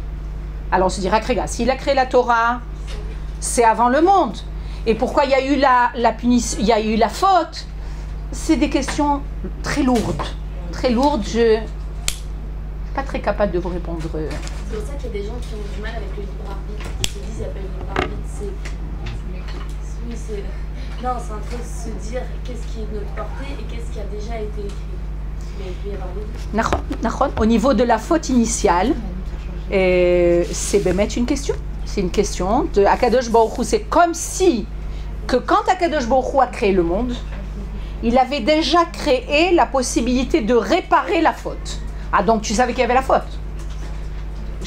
Alors on se dira, s'il a créé la Torah, c'est avant le monde. Et pourquoi il y a eu la punition, il y a eu la faute? C'est des questions très lourdes. Très lourdes, je ne suis pas très capable de vous répondre. C'est pour ça qu'il y a des gens qui ont du mal avec le libre arbitre. Ils se disent qu'il n'y a pas le libre arbitre. Non, c'est entre se dire qu'est-ce qui est de notre portée et qu'est-ce qui a déjà été écrit. Mais il peut y avoir d'autres. Au niveau de la faute initiale, c'est bémet une question. C'est une question de Akadosh Baruch Hu. C'est comme si que quand Akadosh Baruch Hu a créé le monde, il avait déjà créé la possibilité de réparer la faute. Ah, donc tu savais qu'il y avait la faute.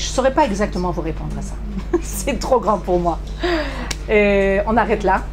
je ne saurais pas exactement vous répondre à ça. C'est trop grand pour moi. Et on arrête là.